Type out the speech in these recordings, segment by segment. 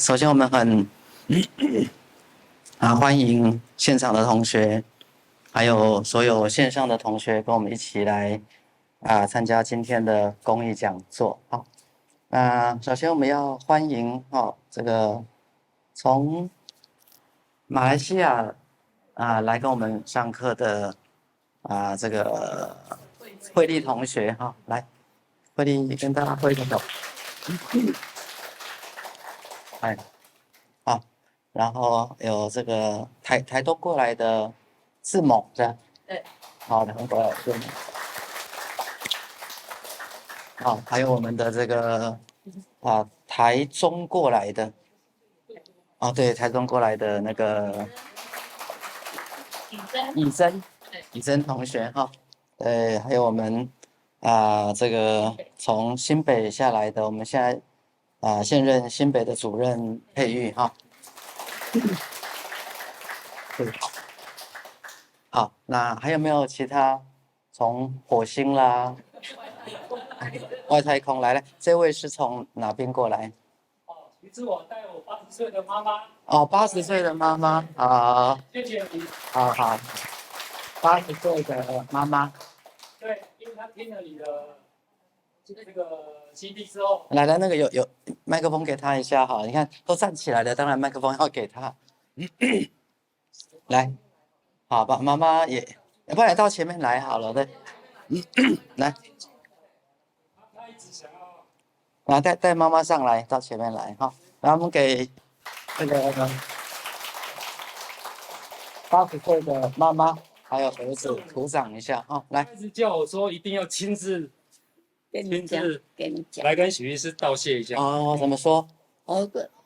首先我们很欢迎现场的同学，还有所有线上的同学跟我们一起来参加今天的公益讲座。好，那首先我们要欢迎这个从马来西亚来跟我们上课的这个慧丽同学来，慧丽跟大家挥个手。哎，好，然后有这个台东过来的志猛，是吧？对。好，台东过来的志猛。好，还有我们的这个台中过来的，对，台中过来的那个以真同学对，还有我们这个从新北下来的，我们现在现任新北的主任佩玉好，那还有没有其他从火星啦、外太空来了？这位是从哪边过来？其实我带我80岁的妈妈。80岁的妈妈谢谢你。好，80岁的妈妈。对，因为她听了你的这个 CD 之后，来，那个有麦克风给他一下好，你看都站起来了，当然麦克风要给他。来，好吧，妈妈也，要不然到前面来好了，对，来，她一直想要，带妈妈上来，到前面来然后我们给这个80岁的妈妈还有儿子鼓掌一下来。一直叫我说一定要亲自跟你讲来跟许医师道谢一下。怎么说？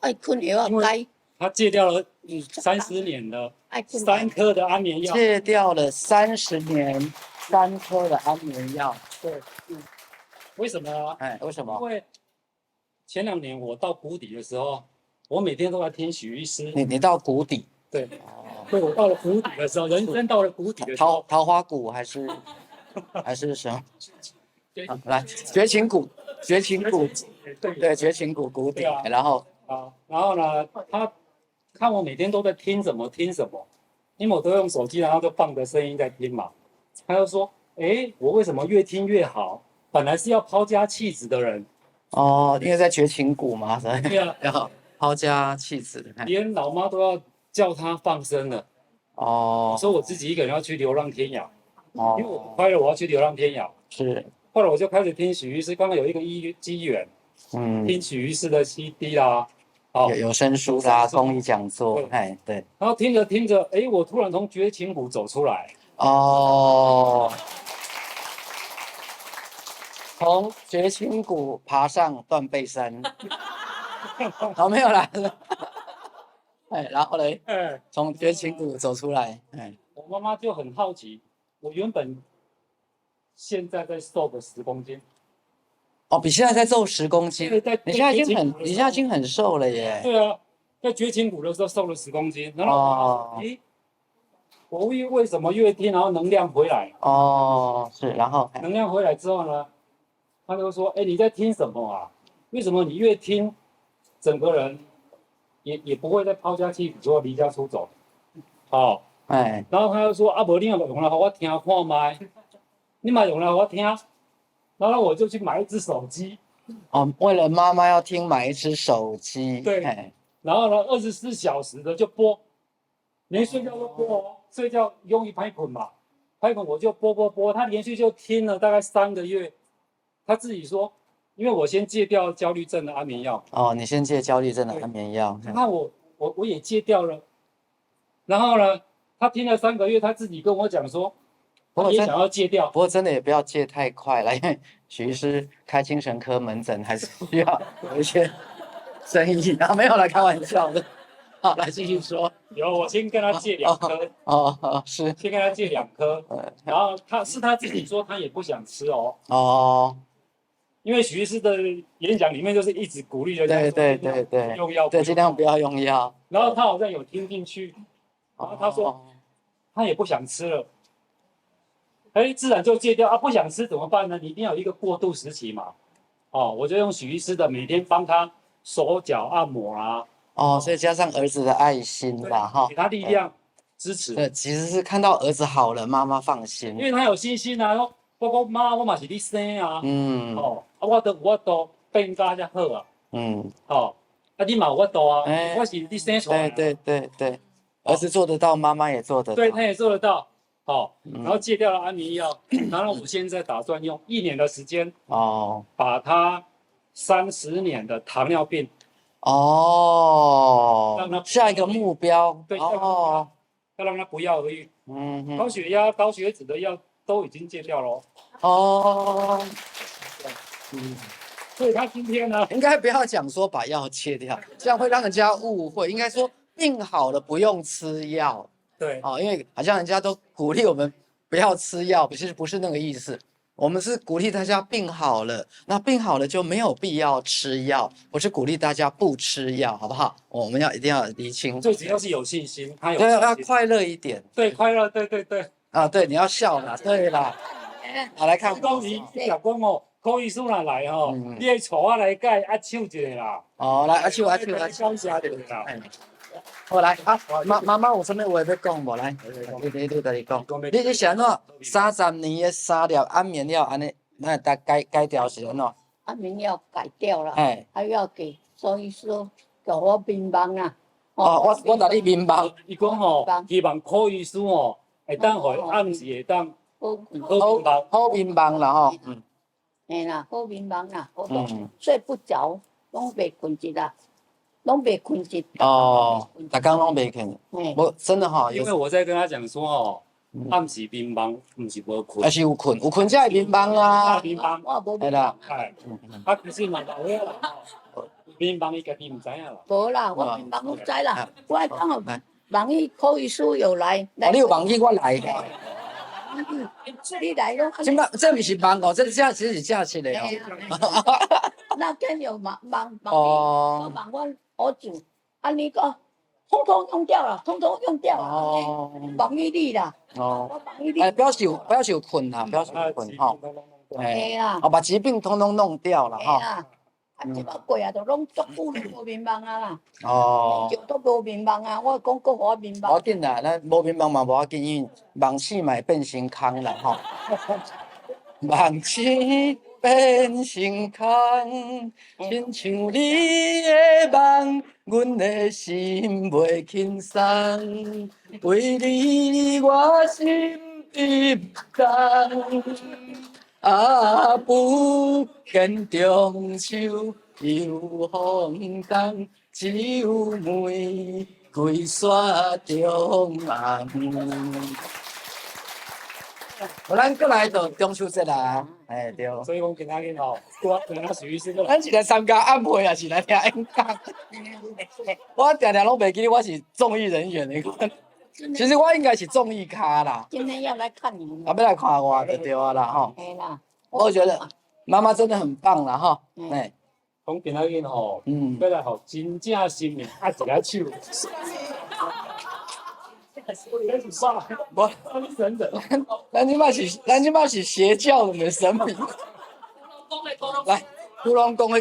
爱困药啊，该他戒掉了30年了，3颗的安眠药。戒掉了30年，3颗的安眠药。对，为什么啊？为什么？因为前2年我到谷底的时候，我每天都在听许医师。你到谷底？对。对，我到了谷底的时候，人生到了谷底的时候，桃花谷还是什么？来，绝情谷，对，绝情谷谷底，然后呢，他看我每天都在听什么，因为我都用手机，然后就放着声音在听嘛。他就说：“我为什么越听越好？本来是要抛家弃子的人，因为在绝情谷嘛，所以要抛家弃子，连老妈都要叫他放生了。我说我自己一个人要去流浪天涯，因为我不快乐，我要去流浪天涯。是，后来我就开始听许医师，刚刚有一个机缘，听许医师的 CD 啦。”有声书啦，公益讲座，对。然后听着，我突然从绝情谷走出来。从绝情谷爬上断背山。没有啦。然后嘞，从绝情谷走出来，我妈妈就很好奇，我原本现在在瘦个10公斤。比现在在瘦10公斤，你现在已经很瘦了耶。对啊，在绝情谷的时候瘦了10公斤，然后我为什么越听然后能量回来？是，然后能量回来之后呢，他就说：“你在听什么啊？为什么你越听，整个人也不会再抛家弃子，说离家出走？”然后他就说：“无你用来给我听看麦，你嘛用来给我听。”然后我就去买一只手机。为了妈妈要听，买一只手机。对。然后呢，24小时的就播，连睡觉都播睡觉用一拍捆嘛，拍捆我就播，他连续就听了大概3个月。他自己说，因为我先戒掉焦虑症的安眠药。你先戒焦虑症的安眠药。那我也戒掉了。然后呢，他听了3个月，他自己跟我讲说。我也想要戒掉，不过真的也不要戒太快了，因为许医师开精神科门诊还是需要有一些生意没有来开玩笑的。好，来继续说。我先跟他戒2颗。是。先跟他戒2颗。然后他自己说他也不想吃因为许医师的演讲里面就是一直鼓励人家对用药，对，尽量不要用药。然后他好像有听进去，然后他说他也不想吃了。自然就戒掉不想吃怎么办呢？你一定要有一个过渡时期嘛。我就用许医师的每天帮他手脚按摩哦，所以加上儿子的爱心吧，哈给，他力量支持，对，其实是看到儿子好了，妈妈放心因。为他有信心啊，说包括妈，我嘛是你生啊，嗯哦，啊我都变家才好啊，嗯，哦，啊你嘛有法度啊，哎我是你生出来对的，对对对，儿子做得到，妈妈也做得对，到。他也做得到，哦，嗯然后戒掉了安眠药，然后我现在打算用1年的时间，哦把他30年的糖尿病，让他，哦下一个目标对，下一个目标哦，要让他不药而愈，嗯哼高血压、高血脂的药都已经戒掉了哦，哦，所以他今天呢，应该不要讲说把药切掉，这样会让人家误会。应该说病好了不用吃药对，哦，因为好像人家都鼓励我们不要吃药，其实不是那个意思。我们是鼓励大家病好了，那病好了就没有必要吃药，不是鼓励大家不吃药，好不好？我们一定要厘清，最主要是有信心，他有对，信心，要快乐一点对，快乐，对对对。啊，对，你要笑啦，对啦，好来看讲你讲哦，口语书若来吼，你爱带我来改啊唱一个啦，哦，来阿秋阿秋阿秋。感谢你啦。好来啊，妈妈有啥物话要讲无？来，你跟你讲，你是安怎30年的3粒安眠药安尼，那改掉是安怎？安眠药改掉了，哎，还要给中医师给我冰棒啊。哦，我带你面包，伊讲吼，希望口语书吼，会当互暗时会当好好棒。好面包啦吼，嘿啦，好冰棒啦，我都嗯睡不着，拢袂困一啦，拢袂困一。哦，逐工拢袂困，嘿，无真的吼，因为我在跟他讲说吼，暗时乒乓毋是无困还，是有困才会面包啊，乒乓，我无系啦，哎，啊可是嘛老伙啦吼，乒乓伊家己毋知影啦。无啦，我冰棒我知啦，我还刚好来，网易口语书有来，哦，你有网去我来，你来咯。即摆这毋是网哦，这假其实是假期的哦。那天有忙，哦我忙我煮，安尼个通通用掉了，通通用掉了。哦网易力啦，哦，我网易力。哎，表示有困啦，表示有困吼，哎，嘿啦，哦，把疾病通通弄掉了哈，嘿啦，啊，即摆过啊，都拢足久都无眠梦啊啦，哦，就都无眠梦啊，我讲过我眠无梦。要紧啦，咱无眠梦嘛无要紧，因为梦醒嘛会变成空啦吼，梦醒变成空，亲像你的梦，阮的心袂轻松，为你我心不动。啊，不见中秋又风动，只有玫瑰雪中红。咱过来就中秋节啦，哎对。所以讲今仔日吼，我跟他属于是个咱是来参加暗会，还是来听演讲？我常常拢袂记得我是综艺人员的。其实我应该是综艺咖啦，今天要来看你啊，要来看我就对啊啦吼。嘿啦，我觉得妈妈真的很棒啦哈，哎，讲今仔日吼，嗯，要来互真正新年握一个手。我你忍忍。咱即摆是邪教的神明，来，古龙宫的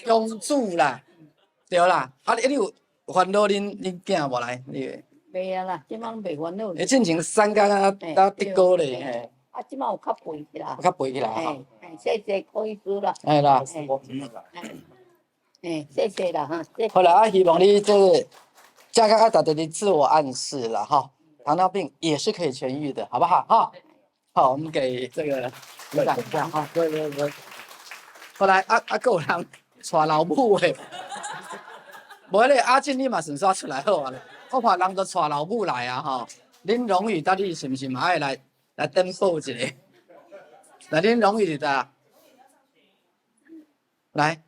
公主啦，对啦，啊你有烦恼恁囝无来？你袂啊啦，即摆袂烦恼。你进前3工啊，到得高咧，嘿，啊，即摆有较肥起啦我。较背起来哈，嘿，谢谢可以输啦。哎啦，谢谢啦哈，谢谢。好了啊，希望你这个加个大的自我暗示了哈，糖尿病也是可以痊愈的，好不好？哈，好，我们给这个鼓掌一下哈。对。后来还有人带老母的，无咧阿进你嘛顺续出来好啊，我怕人都带老母来啊吼。恁荣誉到底是毋是嘛爱来登报一个？来，恁荣誉的，来。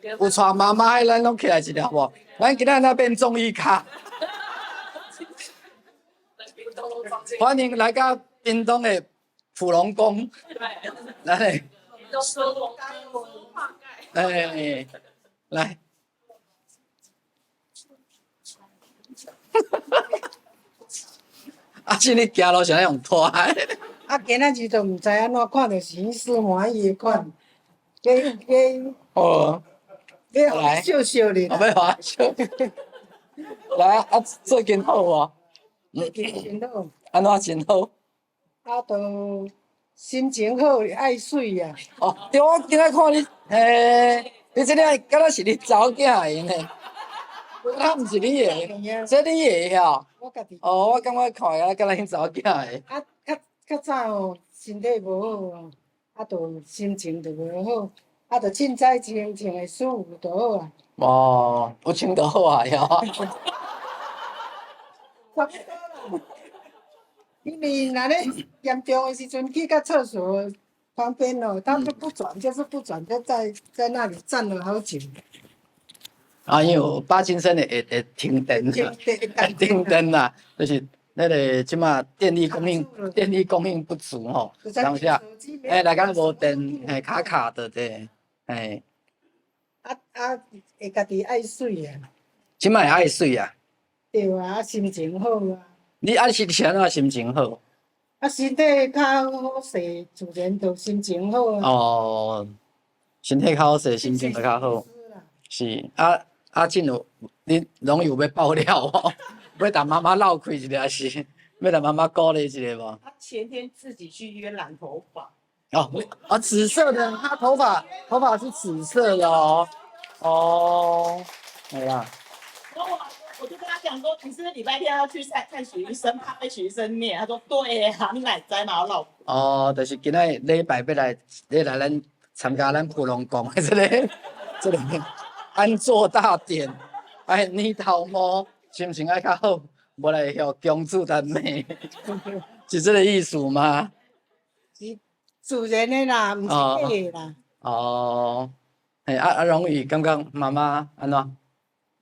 有带妈妈的，咱拢起来一条无？咱今仔那变综艺咖，欢迎来到屏东的普龙宫，来，哎，来，啊，这你行路像用拖的，啊，今仔日就毋知安怎看着是喜事欢喜的款，给哦，要笑笑你我啦，要花笑。来啊，最近好无？真好，安怎真好？啊，都心情好，爱水啊，哦，对，我今仔看你，你这个敢若是你查某囝的呢？啊，毋是你的，这你的哦。我家己。哦，我感觉看起来敢若恁查某囝的。啊，较早哦，身体无好啊，啊，就心情就无好，啊，就凊彩穿的舒服就好啊。哦，有穿就好啊，哟。差不多啦。因为若咧严重的时阵，去到厕所旁边哦，他就不转，就是不转，就在那里站了好久。啊，因为有巴金森的会停电啊，会停电啦，就是那个即马电力供应不足吼，当下内敢无电，卡的对，会家己爱水啊，即马会爱水啊，对啊，啊心情好啊，你是安怎心情好？啊身体较好势，自然就心情好啊。哦，身体较好势，心情就较好。是啊，真有你容易有要爆料哦，要甲妈妈闹开一下是，要甲妈妈鼓励一下无？他前天自己去医院染头发，哦，紫色的，他头发是紫色的哦。哦，哎呀，然后我就跟他讲说，你是不是礼拜天要去看许医生，怕被许医生念？他说对啊，你哪知嘛，我老婆。哦，就是今仔礼拜要来咱参加咱普隆宫的这个安坐大典，年头毛心情爱较好，无来向公主咱妹，是这个意思吗？是自然的啦，毋是假的啦。哦，荣誉感觉妈妈安怎？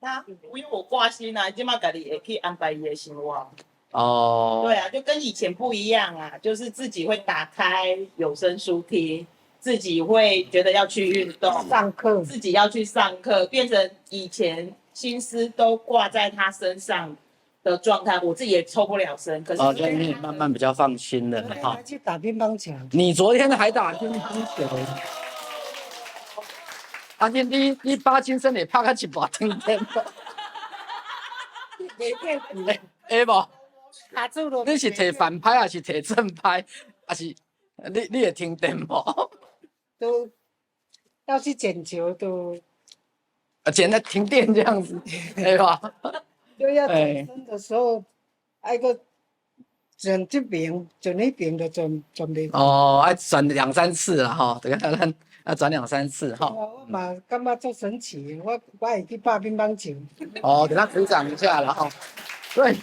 他因为我挂心啊，今嘛家己也可以安排伊的生活。哦，对啊，就跟以前不一样啊，就是自己会打开有声书听，自己会觉得要去运动，上课自己要去上课，变成以前心思都挂在他身上的状态，我自己也抽不了身。可是哦，就你慢慢比较放心了哈。还去打乒乓球，你昨天还打乒乓球？你巴金森也拍到一半停电无？袂变会无？卡住了。你是摕反拍还是摕正拍？还是你会停电无？都要去捡球，都简单停电这样子，对吧？都要转身的时候，挨个转这边，转那边就转袂。哦，要转2、3次啦吼，等下咱要转2、3次哈。我嘛感觉足神奇的，我会去打乒乓球。哦，给他鼓掌一下了哈。对，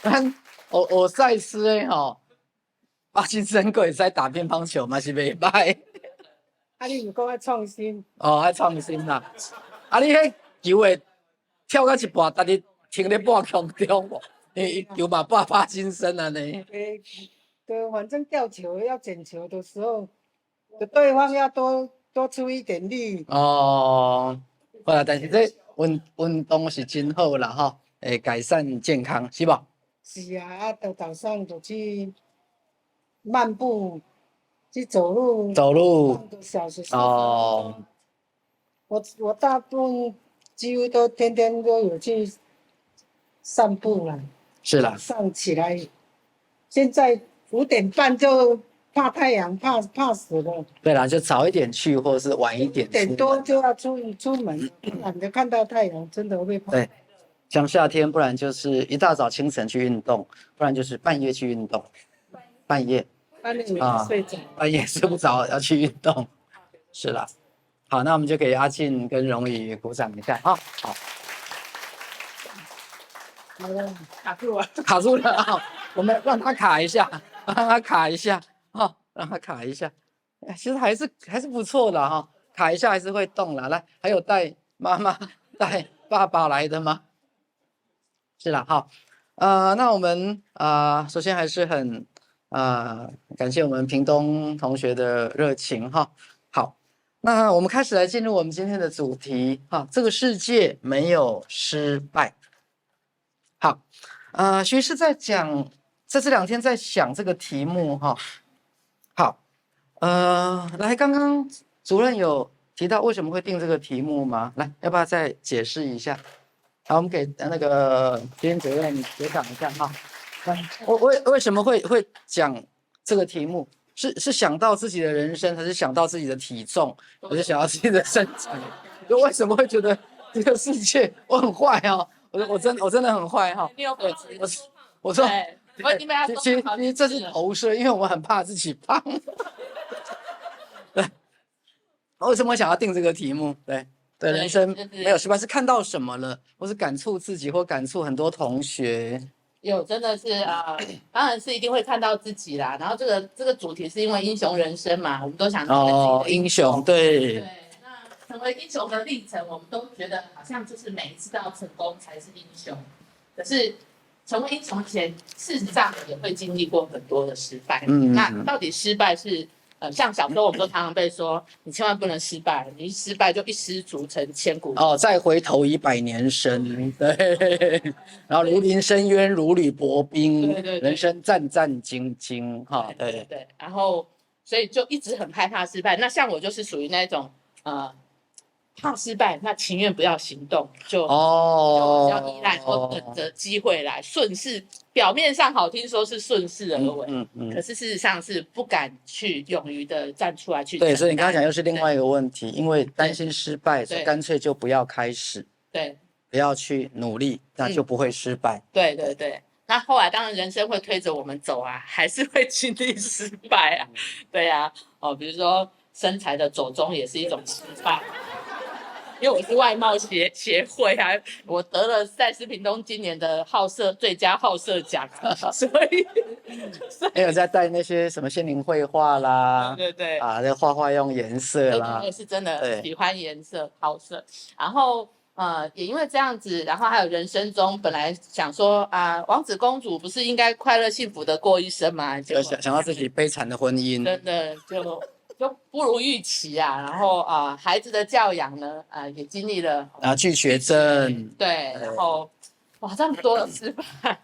咱我赛斯诶吼，巴金森哥会使打乒乓球嘛是袂歹。啊，你有讲爱创新？哦，爱创新啦。啊，你迄球会跳到一半，但是停咧半空中无？球嘛巴金森啊呢。对，反正吊球要捡球的时候，对方要多出一点力。哦，好啦，但是这运动是真好啦吼，会改善健康，是无？是啊，到早上就去漫步，去走路。走路半个小时。哦，我大部分几乎都天天都有去散步啦。是啦。上起来，现在5点半就怕太阳，怕死了。对啦，就早一点去，或者是晚一点5点多就要出门，懒得看到太阳，真的会怕。对，像夏天，不然就是一大早清晨去运动，不然就是半夜去运动。半夜睡着。半夜睡不着要去运动。是啦，好，那我们就给阿静跟荣宇鼓掌一下啊！好，好了，卡住了。卡住了啊！我们让他卡一下，让他卡一下啊，让他卡一下。其实还是不错的哈，卡一下还是会动了。来，还有带妈妈、带爸爸来的吗？是啦，好，那我们首先还是很感谢我们屏东同学的热情哈。好，那我们开始来进入我们今天的主题哈，这个世界没有失败。好，徐师在讲，在这2天在想这个题目哈。好，来，刚刚主任有提到为什么会定这个题目吗？来，要不要再解释一下？好，我们给那个今天主任也讲一下哈。我为什么会讲这个题目？是想到自己的人生，还是想到自己的体重，还是想到自己的身材？就为什么会觉得这个世界我很坏哦？我真的很坏哈。我说，其实这是投射，因为我们很怕自己胖。对，为什么想要定这个题目？对，人生没有失败，是看到什么了，或是感触自己，或感触很多同学。有真的是当然是一定会看到自己啦。然后这个主题是因为英雄人生嘛，我们都想成为自己的英雄，对。那成为英雄的历程，我们都觉得好像就是每一次都要成功才是英雄。可是成为英雄前，事实上也会经历过很多的失败。那到底失败是？像小时候我们都常常被说，你千万不能失败，你一失败就一失足成千古恨。再回头100年生，对。然后如临深渊，如履薄冰，对，人生战战兢兢，哈，对。然后所以就一直很害怕失败。那像我就是属于那种怕失败，那情愿不要行动，就比较依赖说等着机会来，顺势。表面上好听说是顺势而为，可是事实上是不敢去勇于的站出来去。对，所以你刚刚讲又是另外一个问题，因为担心失败，所以干脆就不要开始，对，不要去努力，那就不会失败。对。那后来当然人生会推着我们走啊，还是会经历失败啊，对啊，比如说身材的走钟也是一种失败。因为我是外貌协会啊，我得了赛斯屏东今年的最佳好色奖，所以还有在带那些什么心灵绘画啦，对在画用颜色啦，我是真的喜欢颜色好色，然后也因为这样子，然后还有人生中本来想说王子公主不是应该快乐幸福的过一生吗？想到自己悲惨的婚姻，真的就不如预期啊，然后孩子的教养呢，也经历了拒绝症，对，然后这么多的失败，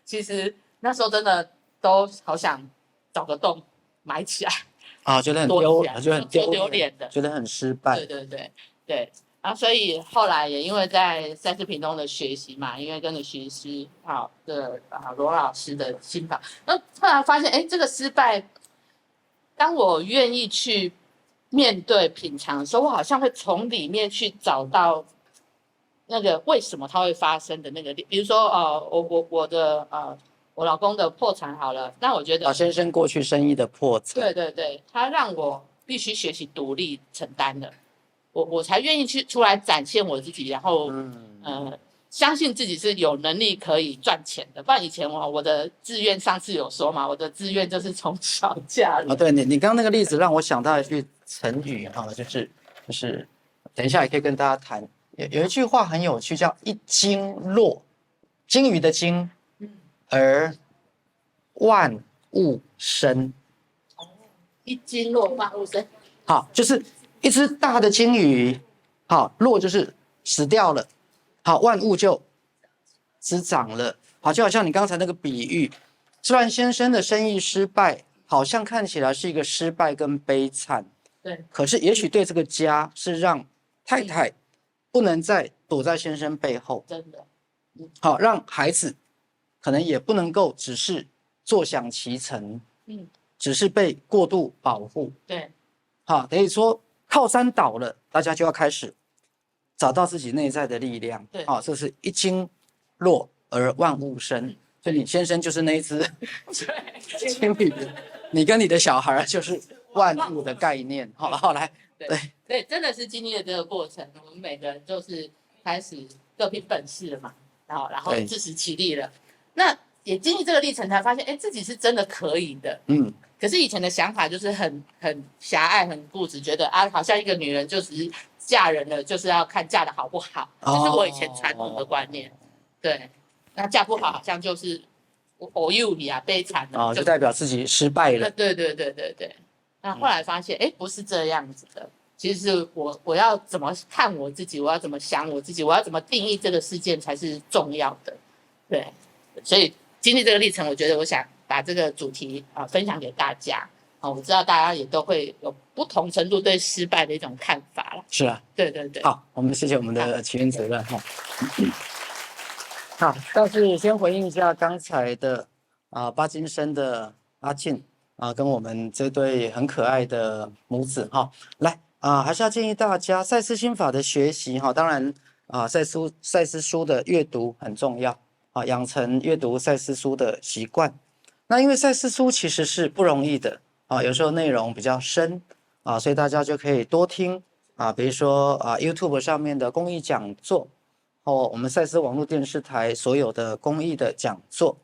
其实那时候真的都好想找个洞埋起来觉得很丢脸的，觉得很失败，对，然后所以后来也因为在赛斯屏东的学习嘛，因为跟着学师罗老师的心法，那后来发现这个失败。当我愿意去面对品尝的时候，我好像会从里面去找到那个为什么它会发生的那个，比如说我老公的破产好了，那我觉得先生过去生意的破产，对，他让我必须学习独立承担的，我才愿意出来展现我自己，然后相信自己是有能力可以赚钱的，不然以前我的志愿上次有说嘛，我的志愿就是从小嫁人。对，你刚刚那个例子让我想到一句成语就是等一下也可以跟大家谈，有一句话很有趣，叫一鲸落，鲸鱼的鲸，而万物生。一鲸落万物生。好，就是一只大的鲸鱼，好，落就是死掉了。好，万物就滋长了。好，就好像你刚才那个比喻，虽然先生的生意失败，好像看起来是一个失败跟悲惨，对，可是也许对这个家是让太太不能再躲在先生背后，真的，好，让孩子可能也不能够只是坐享其成，只是被过度保护，对，好，等于说靠山倒了，大家就要开始找到自己内在的力量，对，这是一鲸落而万物生，所以你先生就是那一只鲸鱼，你跟你的小孩就是万物的概念，好来，对，真的是经历了这个过程，我们每个人就是开始各凭本事了嘛，然后自食其力了，那也经历这个历程才发现，自己是真的可以的，可是以前的想法就是很狭隘、很固执，觉得好像一个女人就只是嫁人了，就是要看嫁的好不好，这是我以前传统的观念。对，那嫁不好好像就是you 你悲惨了，就代表自己失败了。对。那后来发现，不是这样子的。其实是我要怎么看我自己，我要怎么想我自己，我要怎么定义这个事件才是重要的。对，所以经历这个历程，我觉得我想把这个主题分享给大家。我知道大家也都会有不同程度对失败的一种看法了。是啊，对对对。好，我们谢谢我们的齐云主任哈。好，但是先回应一下刚才的巴金森的阿庆跟我们这对很可爱的母子哈，来还是要建议大家赛斯心法的学习哈，当然赛斯书的阅读很重要养成阅读赛斯书的习惯。那因为赛斯书其实是不容易的有时候内容比较深所以大家就可以多听比如说YouTube 上面的公益讲座我们赛斯网络电视台所有的公益的讲座。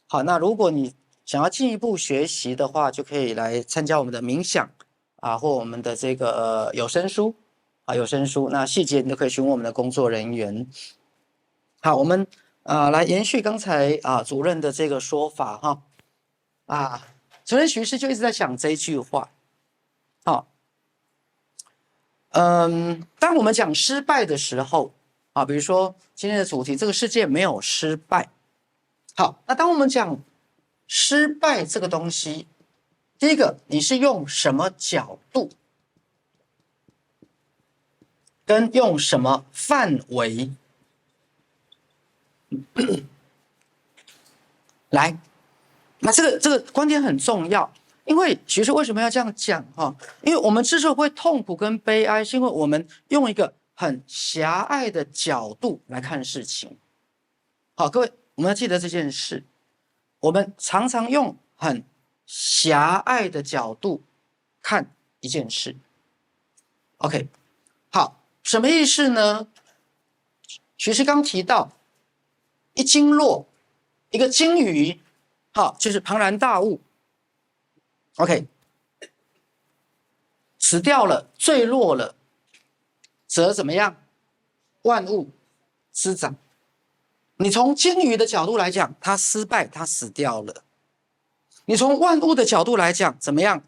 好，那如果你想要进一步学习的话，就可以来参加我们的冥想或我们的这个有声书有声书，那细节你都可以询问我们的工作人员。好，我们来延续刚才主任的这个说法哈主任徐师就一直在想这一句话当我们讲失败的时候比如说今天的主题，这个世界没有失败。好，那当我们讲失败这个东西，第一个，你是用什么角度，跟用什么范围来？那这个观点很重要，因为其实为什么要这样讲因为我们之所以会痛苦跟悲哀，是因为我们用一个很狭隘的角度来看事情。好，各位，我们要记得这件事，我们常常用很狭隘的角度看一件事。OK， 好，什么意思呢？徐师刚提到，一鲸落，一个鲸鱼，好，就是庞然大物。OK， 死掉了，坠落了。则怎么样？万物滋长。你从鲸鱼的角度来讲，它失败，它死掉了。你从万物的角度来讲，怎么样？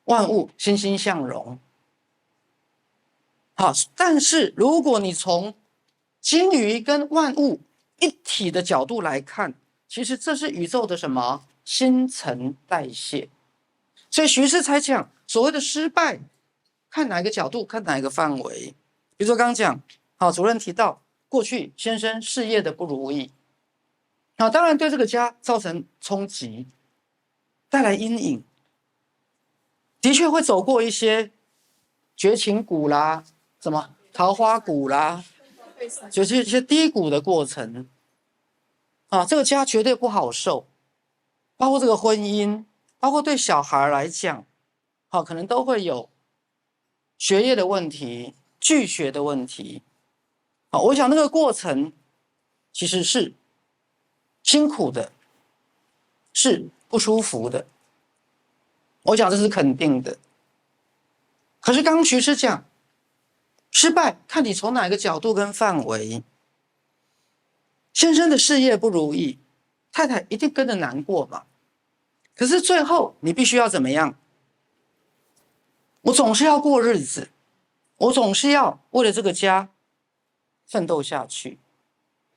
万物欣欣向荣。好，但是如果你从鲸鱼跟万物一体的角度来看，其实这是宇宙的什么？新陈代谢。所以徐师才讲所谓的失败。看哪一个角度，看哪一个范围。比如说刚刚讲，主任提到过去先生事业的不如意，当然对这个家造成冲击，带来阴影，的确会走过一些绝情谷啦，什么桃花谷啦，就是一些低谷的过程。这个家绝对不好受，包括这个婚姻，包括对小孩来讲，可能都会有。学业的问题，拒学的问题，我想那个过程其实是辛苦的，是不舒服的，我想这是肯定的。可是刚刚徐师讲，失败看你从哪个角度跟范围。先生的事业不如意，太太一定跟着难过嘛。可是最后你必须要怎么样？我总是要过日子，我总是要为了这个家奋斗下去，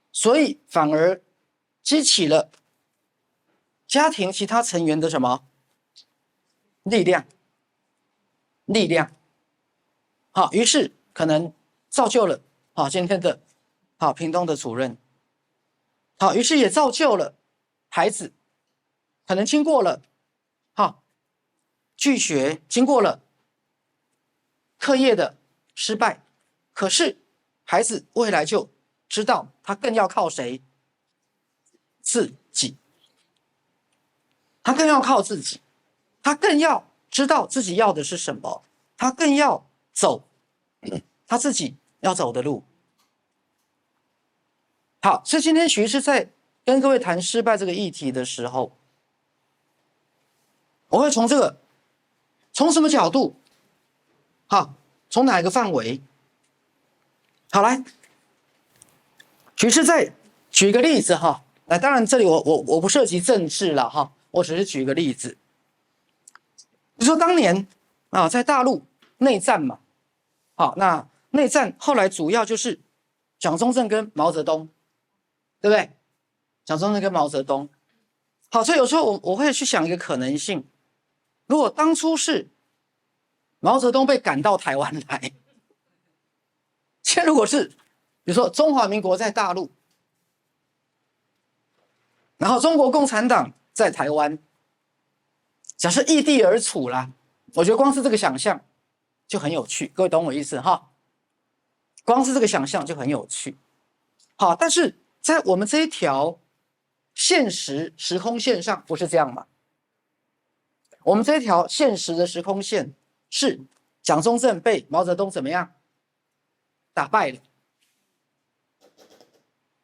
所以反而激起了家庭其他成员的什么力量？好，于是可能造就了今天的屏东的主任，于是也造就了孩子，可能经过了拒学，经过了课业的失败，可是孩子未来就知道他更要靠谁？自己。他更要靠自己，他更要知道自己要的是什么，他更要走他自己要走的路。好，所以今天徐师在跟各位谈失败这个议题的时候，我会从什么角度？从哪一个范围？好，来，徐师再举一个例子来，当然这里我不涉及政治了我只是举一个例子。你说当年在大陆内战嘛，那内战后来主要就是蒋中正跟毛泽东，对不对？蒋中正跟毛泽东，好，所以有时候我会去想一个可能性，如果当初是毛泽东被赶到台湾来，现在如果是比如说中华民国在大陆，然后中国共产党在台湾，假设异地而处啦，我觉得光是这个想象就很有趣，各位懂我意思哈？光是这个想象就很有趣。好，但是在我们这一条现实时空线上不是这样吗？我们这一条现实的时空线是蒋中正被毛泽东怎么样打败了，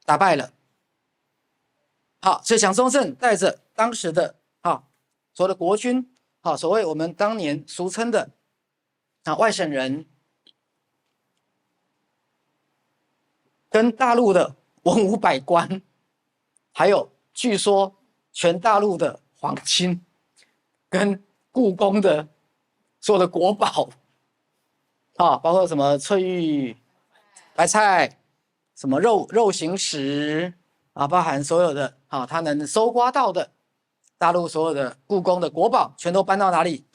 打败了。好，所以蒋中正带着当时的所谓的国军，所谓我们当年俗称的外省人，跟大陆的文武百官，还有据说全大陆的皇亲，跟故宫的所有的国宝，包括什么翠玉白菜，什么肉形石包含所有的他能搜刮到的大陆所有的故宫的国宝，全都搬到哪里？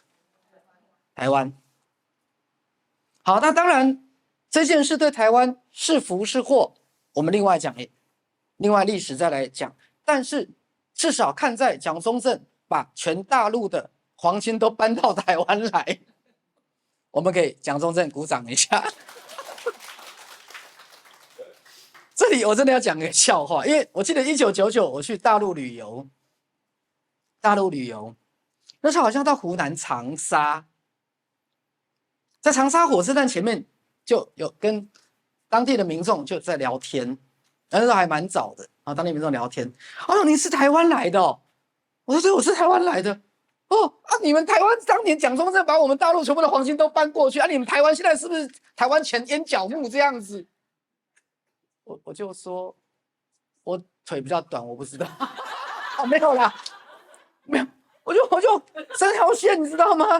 台湾。好，那当然这件事对台湾是福是祸，我们另外讲，另外历史再来讲。但是至少看在蒋中正把全大陆的皇亲都搬到台湾来，我们给蒋中正鼓掌一下。这里我真的要讲个笑话，因为我记得1999我去大陆旅游，那时候好像到湖南长沙，在长沙火车站前面就有跟当地的民众就在聊天，那时候还蛮早的当地民众聊天，你是台湾来的哦？我说对，我是台湾来的。你们台湾当年蒋中正把我们大陆全部的皇亲都搬过去，你们台湾现在是不是台湾前烟角木这样子？我就说，我腿比较短，我不知道。没有啦，没有，我就三条线，你知道吗？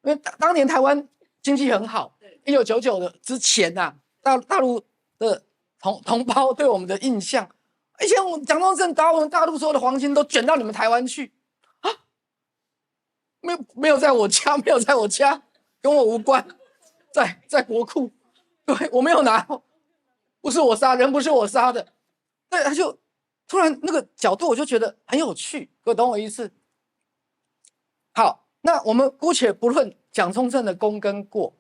因为当年台湾经济很好，1999的之前大陆的同胞对我们的印象，以前蒋中正把我们大陆所有的皇亲都卷到你们台湾去没有在我家，跟我无关，在国库，对，我没有拿。不是我杀人，不是我杀的，对，他就突然那个角度，我就觉得很有趣，各位懂我意思？好，那我们姑且不论蒋中正的功跟过，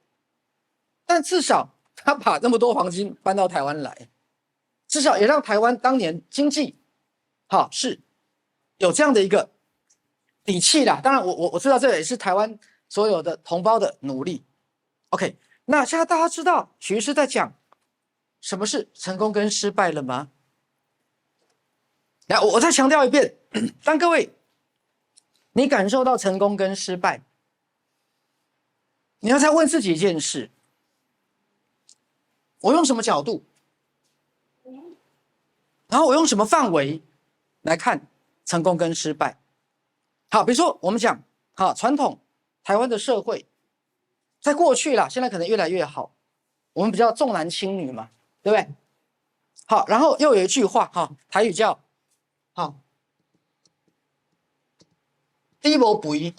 但至少他把那么多黄金搬到台湾来，至少也让台湾当年经济是有这样的一个底气啦。当然我知道这也是台湾所有的同胞的努力。OK， 那现在大家知道许医师在讲什么是成功跟失败了吗？来，我再强调一遍，当各位你感受到成功跟失败，你要再问自己一件事：我用什么角度，然后我用什么范围来看成功跟失败？好，比如说我们讲传统台湾的社会，在过去啦，现在可能越来越好，我们比较重男轻女嘛，对不对？好，然后又有一句话台语叫低无肥，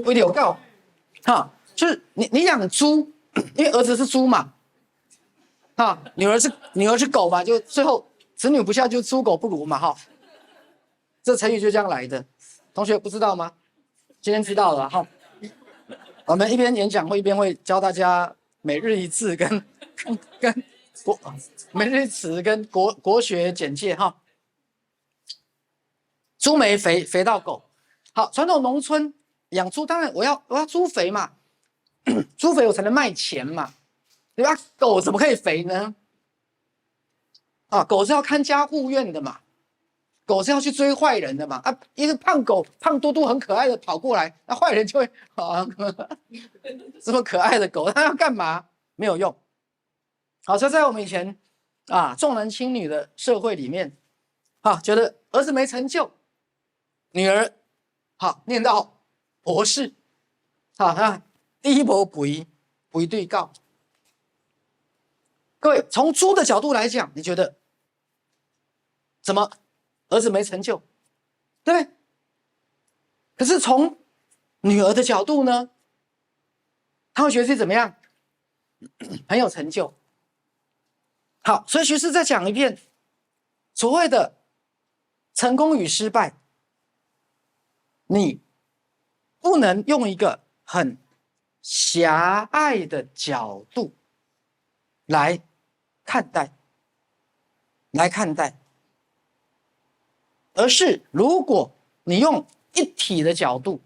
肥有够，就是你养猪，因为儿子是猪嘛，女儿是狗嘛，就最后子女不孝，就猪狗不如嘛，这成语就这样来的。同学不知道吗？今天知道了我们一边演讲会一边会教大家每日一字跟每日一词跟国学简介猪没肥，肥到狗。好，传统农村养猪，当然我要猪肥嘛，猪肥我才能卖钱嘛，对吧？狗怎么可以肥呢？狗是要看家护院的嘛，狗是要去追坏人的嘛，一个胖狗胖嘟嘟很可爱的跑过来，那坏人就会这么可爱的狗，它要干嘛？没有用。好，所以在我们以前重男轻女的社会里面，觉得儿子没成就，女儿念到博士，第一波肥对告。各位从猪的角度来讲，你觉得怎么儿子没成就，对不对？可是从女儿的角度呢，她会觉得自己怎么样？很有成就。好，所以徐师再讲一遍，所谓的成功与失败，你不能用一个很狭隘的角度来看待，而是如果你用一体的角度，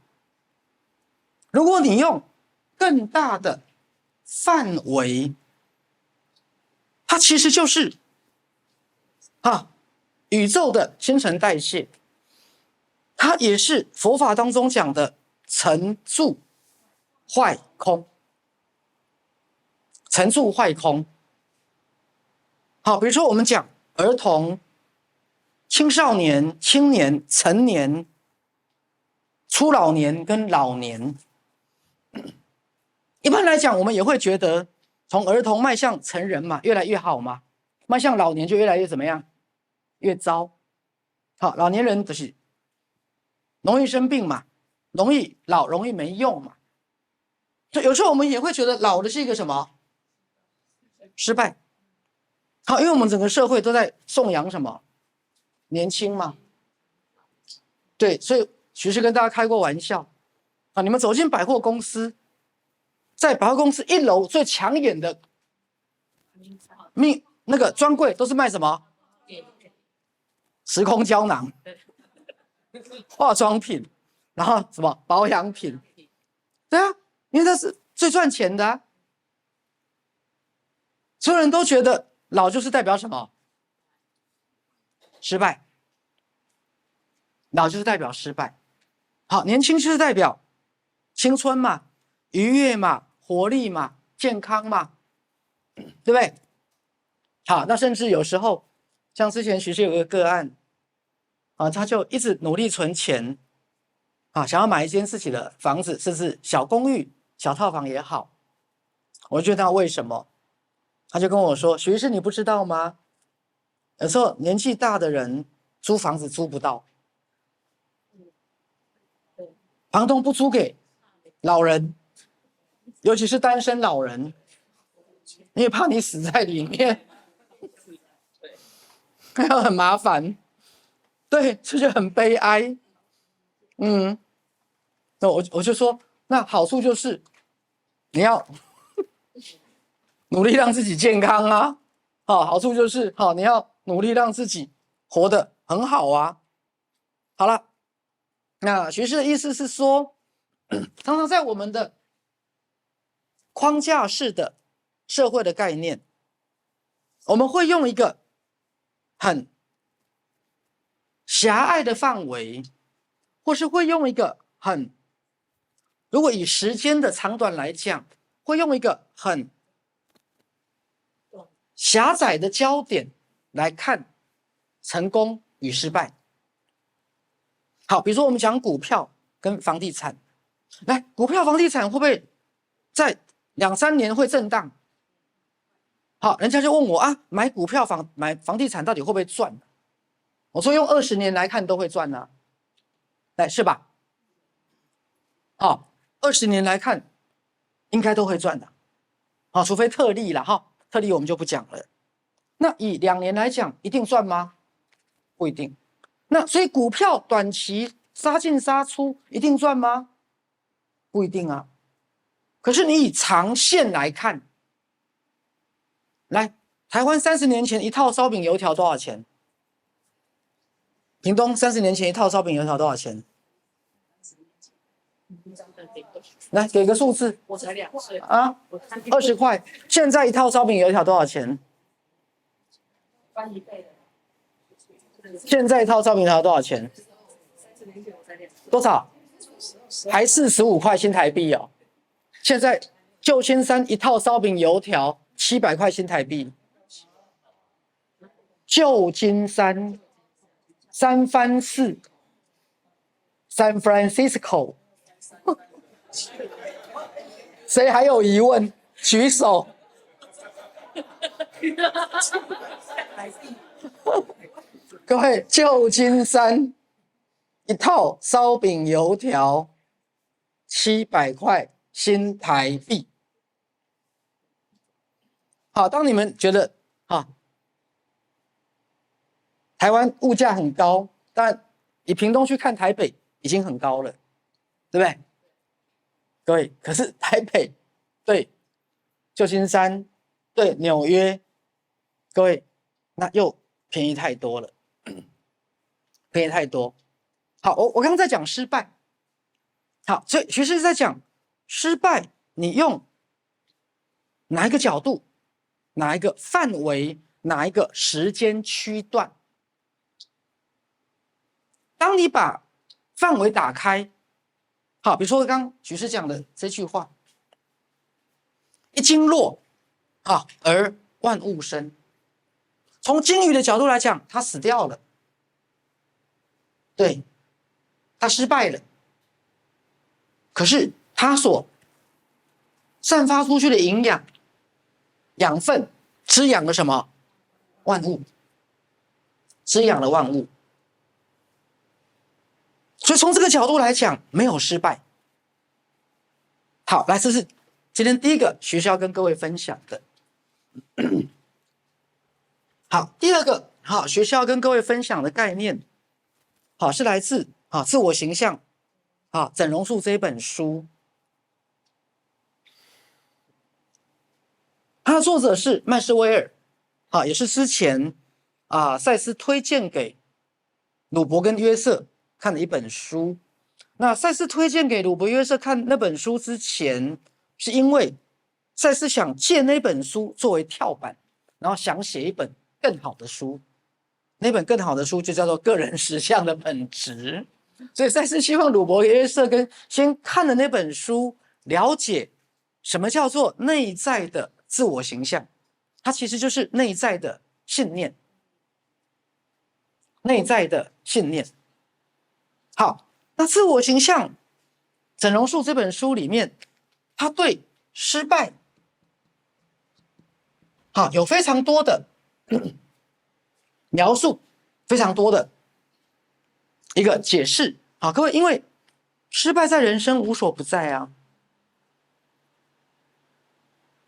如果你用更大的范围，它其实就是宇宙的新陈代谢，它也是佛法当中讲的成住坏空。成住坏空。好，比如说我们讲儿童、青少年、青年、成年、初老年跟老年。一般来讲，我们也会觉得从儿童迈向成人嘛，越来越好嘛；迈向老年就越来越怎么样？越糟。好，老年人就是容易生病嘛，容易老，容易没用嘛。所以有时候我们也会觉得老的是一个什么？失败。好，因为我们整个社会都在颂扬什么？年轻嘛。对，所以徐师跟大家开过玩笑啊，你们走进百货公司，在百货公司1楼最抢眼的那个专柜都是卖什么？时空胶囊、化妆品，然后什么保养品。对啊，因为它是最赚钱的啊。所有人都觉得老就是代表什么？失败。老就是代表失败。好，年轻就是代表青春嘛，愉悦嘛，活力嘛，健康嘛，对不对？好，那甚至有时候，像之前徐师有个个案啊，他就一直努力存钱啊，想要买一间自己的房子，甚至小公寓、小套房也好。我就问他为什么，他就跟我说：“徐师，你不知道吗？有时候年纪大的人租房子租不到，房东不租给老人，尤其是单身老人，因为怕你死在里面，还要很麻烦，对，这就很悲哀。那我就说，那好处就是你要努力让自己健康啊，好处就是你要努力让自己活得很好啊。好了，那徐师的意思是说，常常在我们的框架式的社会的概念，我们会用一个很狭隘的范围，或是会用一个如果以时间的长短来讲，会用一个很狭窄的焦点来看成功与失败。好，比如说我们讲股票跟房地产，来，股票、房地产会不会在2-3年会震荡？好，人家就问我啊，买股票、买房地产到底会不会赚？我说用20年来看都会赚啊，来，是吧？好，20年来看应该都会赚的。好，除非特例啦，特例我们就不讲了。那以2年来讲，一定赚吗？不一定。那所以股票短期杀进杀出一定赚吗？不一定啊。可是你以长线来看，来，台湾30年前一套烧饼油条多少钱？屏东30年前一套烧饼油条多少钱？来，给个数字。我才2岁啊，20块。现在一套烧饼油条多少钱？翻1倍了。现在一套烧饼油条多少钱？多少？还是15块新台币哦。现在旧金山一套烧饼油条700块新台币。旧金山、三藩市、San Francisco， 谁还有疑问？举手。各位，旧金山一套烧饼油条700块新台币。好，当你们觉得台湾物价很高，但以屏东去看台北已经很高了，对不对？各位，可是台北对旧金山对纽约，各位那又便宜太多了，便宜太多。好，我刚刚在讲失败，好，所以学习在讲失败，你用哪一个角度、哪一个范围、哪一个时间区段？当你把范围打开，好，比如说刚刚许师讲的这句话：“一经落，而万物生。”从鲸鱼的角度来讲，它死掉了，对，它失败了。可是它所散发出去的营养、养分，滋养了什么？万物，滋养了万物。所以从这个角度来讲，没有失败。好，来，这是今天第一个学校跟各位分享的。好，第二个学校跟各位分享的概念，是来自自我形象整容术这本书。它的作者是麦斯威尔，也是之前赛斯推荐给鲁伯跟约瑟看的一本书。那赛斯推荐给鲁伯约瑟看那本书之前，是因为赛斯想借那本书作为跳板，然后想写一本更好的书。那本更好的书就叫做《个人实相的本质》。所以赛斯希望鲁伯约瑟跟先看了那本书，了解什么叫做内在的自我形象，它其实就是内在的信念。内在的信念。好，那自我形象整容术这本书里面，他对失败有非常多的描述，非常多的一个解释。各位，因为失败在人生无所不在啊，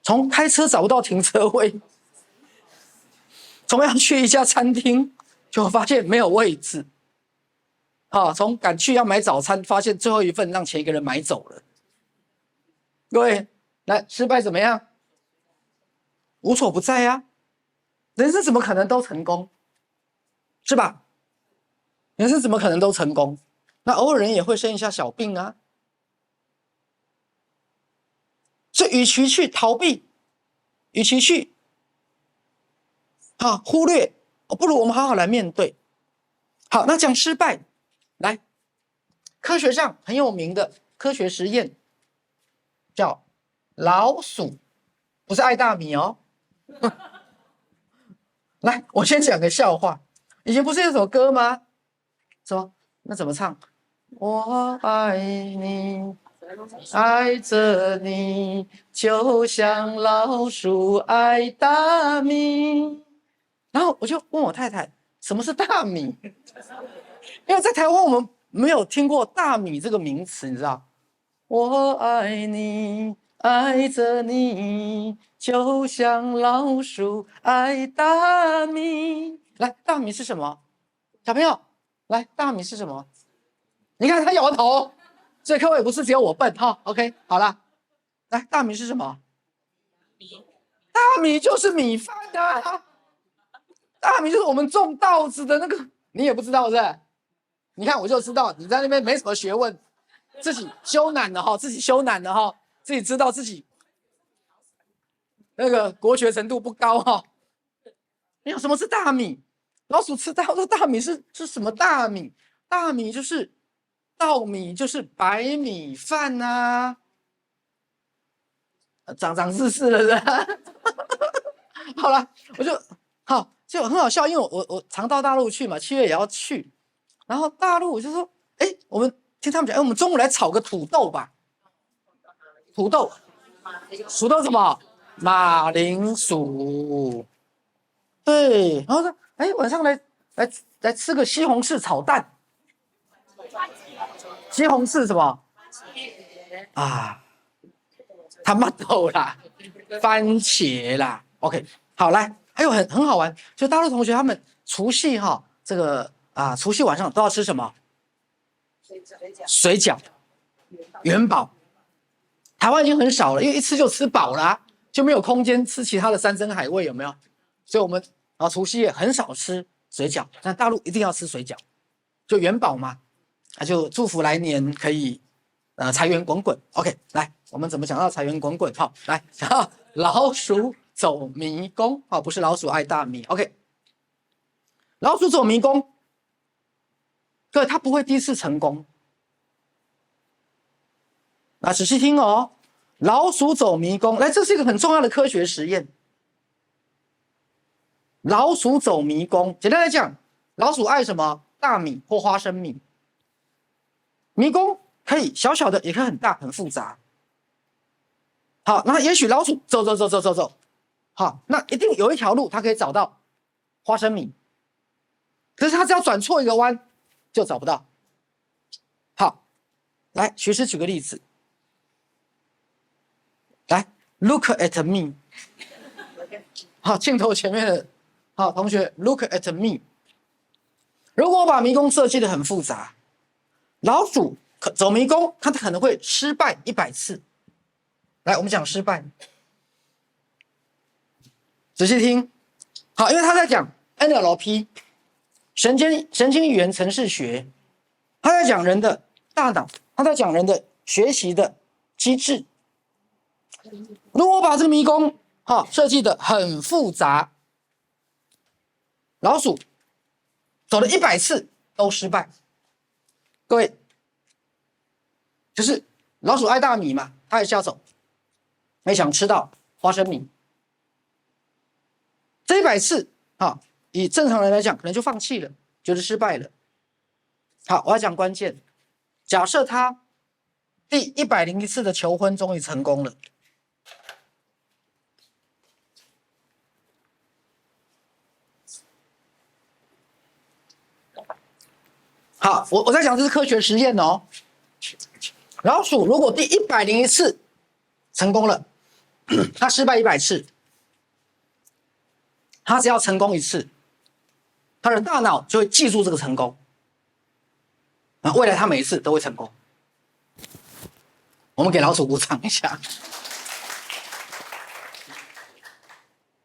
从开车找不到停车位，从要去一家餐厅就发现没有位置，从赶去要买早餐，发现最后一份让前一个人买走了。各位，来，失败怎么样？无所不在啊，人生怎么可能都成功？是吧？人生怎么可能都成功？那偶尔人也会生一下小病啊。所以与其去逃避，与其去忽略，不如我们好好来面对。好，那讲失败，来，科学上很有名的科学实验叫老鼠，不是爱大米哦。来，我先讲个笑话。以前不是有首歌吗？什么？那怎么唱？我爱你，爱着你，就像老鼠爱大米。然后我就问我太太，什么是大米？因为在台湾我们没有听过大米这个名词，你知道？我爱你，爱着你，就像老鼠爱大米。来，大米是什么？小朋友，来，大米是什么？你看他摇头，所以各位不是只有我笨哈。OK， 好了，来，大米是什么？大米就是米饭啊。大米就是我们种稻子的那个，你也不知道是不是？你看我就知道你在那边没什么学问，自己羞赧的哈，自己羞赧的哈，自己知道自己那个国学程度不高哈。你有什么是大米？老鼠吃到说大米是什么大米？大米就是稻米，就是白米饭啊。长知识了是吧？好了，我就很好笑，因为我常到大陆去嘛，7月也要去，然后大陆我就说，我们听他们讲，我们中午来炒个土豆吧。土豆什么？马铃薯。对，然后说，哎，晚上来吃个西红柿炒蛋。西红柿什么？啊，他妈豆啦，番茄啦。OK， 好来，还有很好玩，就大陆同学他们除夕哈，这个除夕晚上都要吃什么？水饺，元宝。台湾已经很少了，因为一吃就吃饱啦，就没有空间吃其他的山珍海味，有没有？所以我们除夕夜很少吃水饺，但大陆一定要吃水饺，就元宝嘛，就祝福来年可以财源滚滚。OK， 来，我们怎么讲到财源滚滚？好，来，老鼠走迷宫，不是老鼠爱大米。OK， 老鼠走迷宫，各位他不会第一次成功。仔细听哦，老鼠走迷宫，来，这是一个很重要的科学实验。老鼠走迷宫，简单来讲，老鼠爱什么？大米或花生米。迷宫可以小小的，也可以很大，很复杂。好，那也许老鼠走，好，那一定有一条路，它可以找到花生米，可是它只要转错一个弯，就找不到。好，来，学师举个例子。来 ，look at me。好，镜头前面的好同学 ，look at me。如果我把迷宫设计的很复杂，老鼠走迷宫，它可能会失败100次。来，我们讲失败，仔细听。好，因为他在讲 NLP 神经语言程式学，他在讲人的大脑，他在讲人的学习的机制。如果我把这个迷宫设计的很复杂，老鼠走了100次都失败。各位，就是老鼠爱大米嘛，它也是要走，没想吃到花生米。这100次以正常人来讲，可能就放弃了，觉得失败了。好，我要讲关键。假设他第101次的求婚终于成功了。好，我在讲这是科学实验哦。老鼠如果第101次成功了，它失败100次，它只要成功1次，它的大脑就会记住这个成功，未来它每一次都会成功。我们给老鼠鼓掌一下。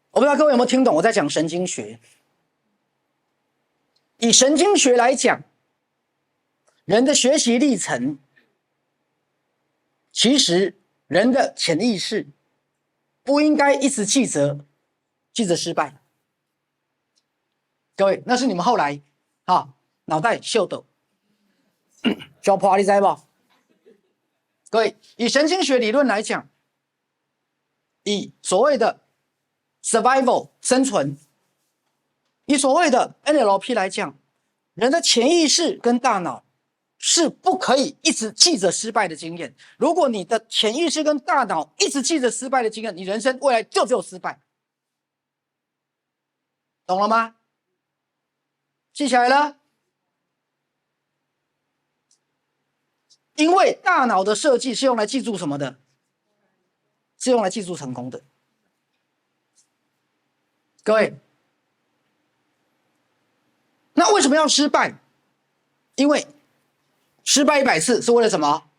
我不知道各位有没有听懂我在讲神经学。以神经学来讲，人的学习历程，其实人的潜意识不应该一直记着失败。各位，那是你们后来脑袋秀逗小破你知不？各位，以神经学理论来讲，以所谓的 survival 生存，以所谓的 NLP 来讲，人的潜意识跟大脑是不可以一直记着失败的经验。如果你的潜意识跟大脑一直记着失败的经验，你人生未来就只有失败。懂了吗？记起来了？因为大脑的设计是用来记住什么的？是用来记住成功的。各位，那为什么要失败？因为失败100次是为了什么？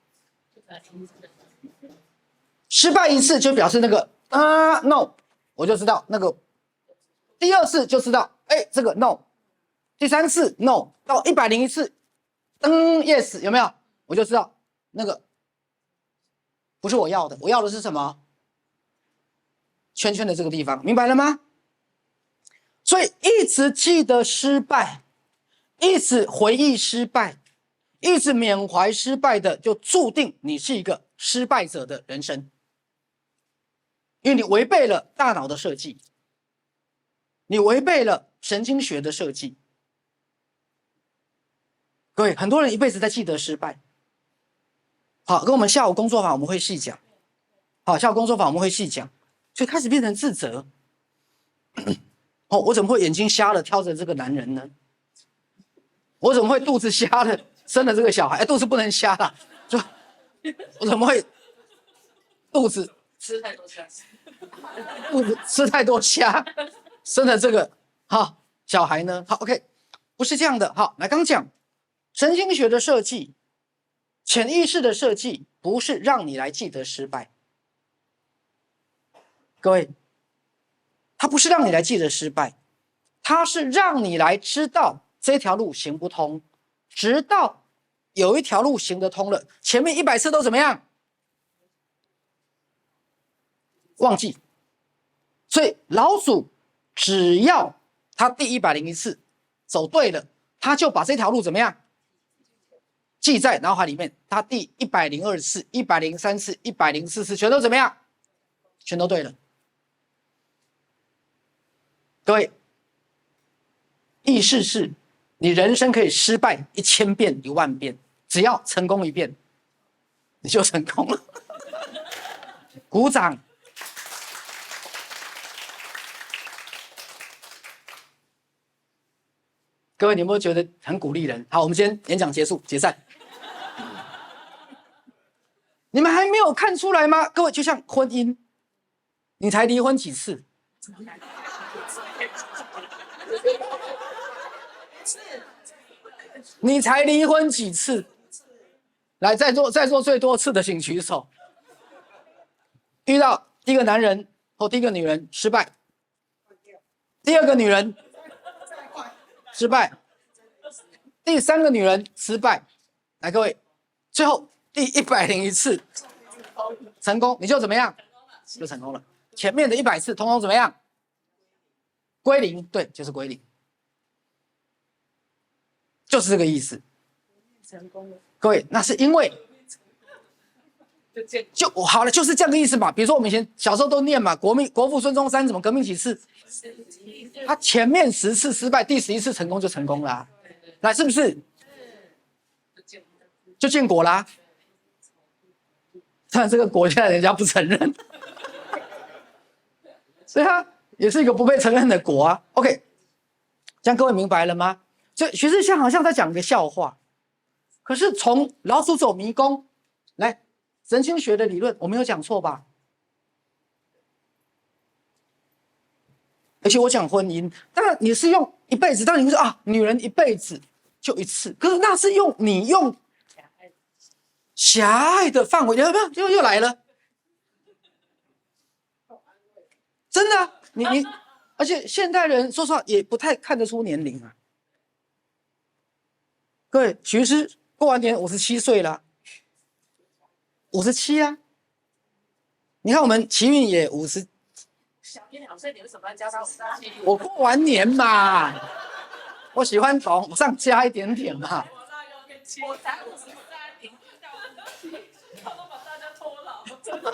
失败1次就表示那个no， 我就知道那个。第2次就知道，这个 no。第3次 no， 到101次，yes， 有没有？我就知道那个不是我要的，我要的是什么？圈圈的这个地方，明白了吗？所以一直记得失败，一直回忆失败，一直缅怀失败的，就注定你是一个失败者的人生，因为你违背了大脑的设计，你违背了神经学的设计。各位，很多人一辈子在记得失败。好，跟我们下午工作坊我们会细讲。好，下午工作坊我们会细讲，所以开始变成自责。哦，我怎么会眼睛瞎了挑着这个男人呢？我怎么会肚子瞎了生了这个小孩？肚子不能瞎啦，就我怎么会肚子吃太多虾，肚子吃太多虾生了这个小孩呢？好 ，OK， 不是这样的。好，来刚讲神经学的设计，潜意识的设计不是让你来记得失败，各位，它不是让你来记得失败，它是让你来知道这条路行不通，直到有一条路行得通了，前面100次都怎么样？忘记。所以老鼠只要他第101次走对了，他就把这条路怎么样记在脑海里面，他第102次、103次、104次全都怎么样？全都对了。各位，意思是你人生可以失败1000遍、10000遍，只要成功1遍，你就成功了。鼓掌。各位，你有没有觉得很鼓励人？好，我们今天演讲结束，解散。你们还没有看出来吗？各位，就像婚姻，你才离婚几次？你才离婚几次？来，在座最多次的请举手。遇到第一个男人或第一个女人失败，第二个女人失败，第3个女人失败。来，各位，最后第101次成功，你就怎么样？就成功了。前面的100次通通怎么样？归零，对，就是归零，就是这个意思。成功了。各位，那是因为就好了，就是这样的意思嘛。比如说我们以前小时候都念嘛，国父孙中山怎么革命几次？他前面10次失败，第11次成功就成功啦。来，是不是？就建国啦。但这个国现在人家不承认，所以它也是一个不被承认的国啊。OK， 这样各位明白了吗？所以徐志祥好像在讲一个笑话，可是从老鼠走迷宫来神经学的理论，我没有讲错吧？而且我讲婚姻，当然你是用一辈子，当然你会说女人一辈子就一次，可是那是你用狭隘的范围，有没有？又来了，真的啊，你，而且现代人说实话也不太看得出年龄啊。各位，徐师过完年57岁了，57啊。你看我们齐运也50。小你2岁，你为什么要加到57？我过完年嘛，我喜欢往上加一点点嘛。我才53，你他都把大家拖老，真的。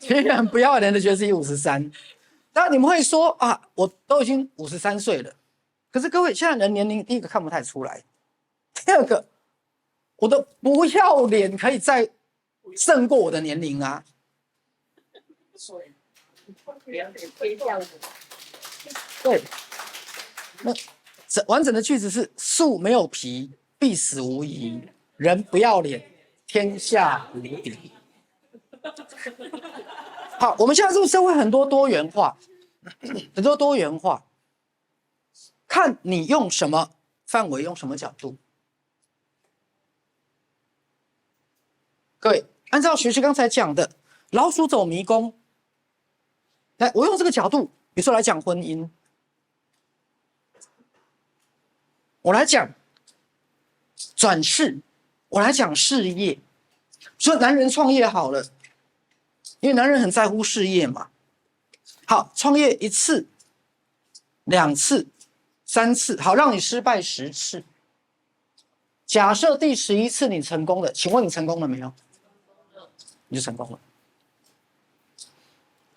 居然不要脸的觉得自己53，当然你们会说我都已经53岁了。可是各位，现在人年龄第一个看不太出来，第二个，我的不要脸可以再胜过我的年龄啊。对，那完整的句子是：树没有皮，必死无疑；人不要脸，天下无敌。好，我们现在这个社会很多多元化，很多多元化，看你用什么范围，用什么角度。各位，按照学士刚才讲的，老鼠走迷宫。来，我用这个角度，比如说来讲婚姻，我来讲转世，我来讲事业。说男人创业好了，因为男人很在乎事业嘛。好，创业1次、2次、3次，好，让你失败10次。假设第11次你成功了，请问你成功了没有？你就成功了。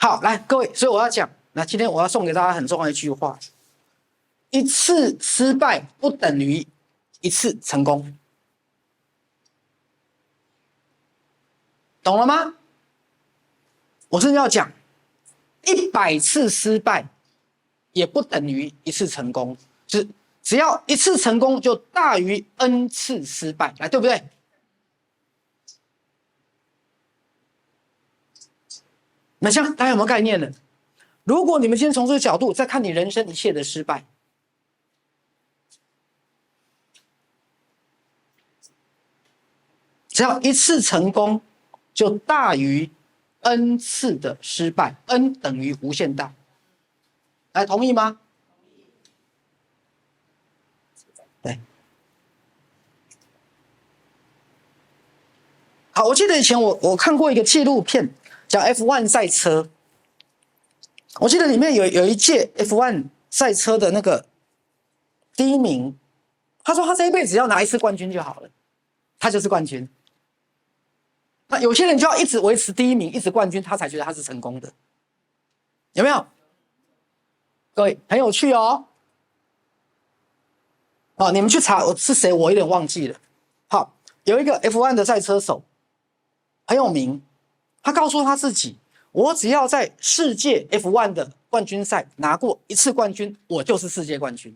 好，来各位，所以我要讲，那今天我要送给大家很重要的一句话：1次失败不等于1次成功，懂了吗？我真的要讲100次失败也不等于1次成功，只要1次成功就大于 N 次失败，来，对不对？那这样大家有没有概念了？如果你们今天从这个角度再看你人生一切的失败，只要1次成功就大于 N 次的失败 ，N 等于无限大。来，同意吗？对。好，我记得以前我看过一个纪录片，讲 F1 赛车。我记得里面有一届 F1 赛车的那个第1名，他说他这一辈子要拿1次冠军就好了，他就是冠军。那有些人就要一直维持第1名，一直冠军，他才觉得他是成功的，有没有？各位很有趣哦。好，你们去查我是谁，我有点忘记了。好，有一个 F1 的赛车手很有名，他告诉他自己，我只要在世界 F1 的冠军赛拿过1次冠军，我就是世界冠军。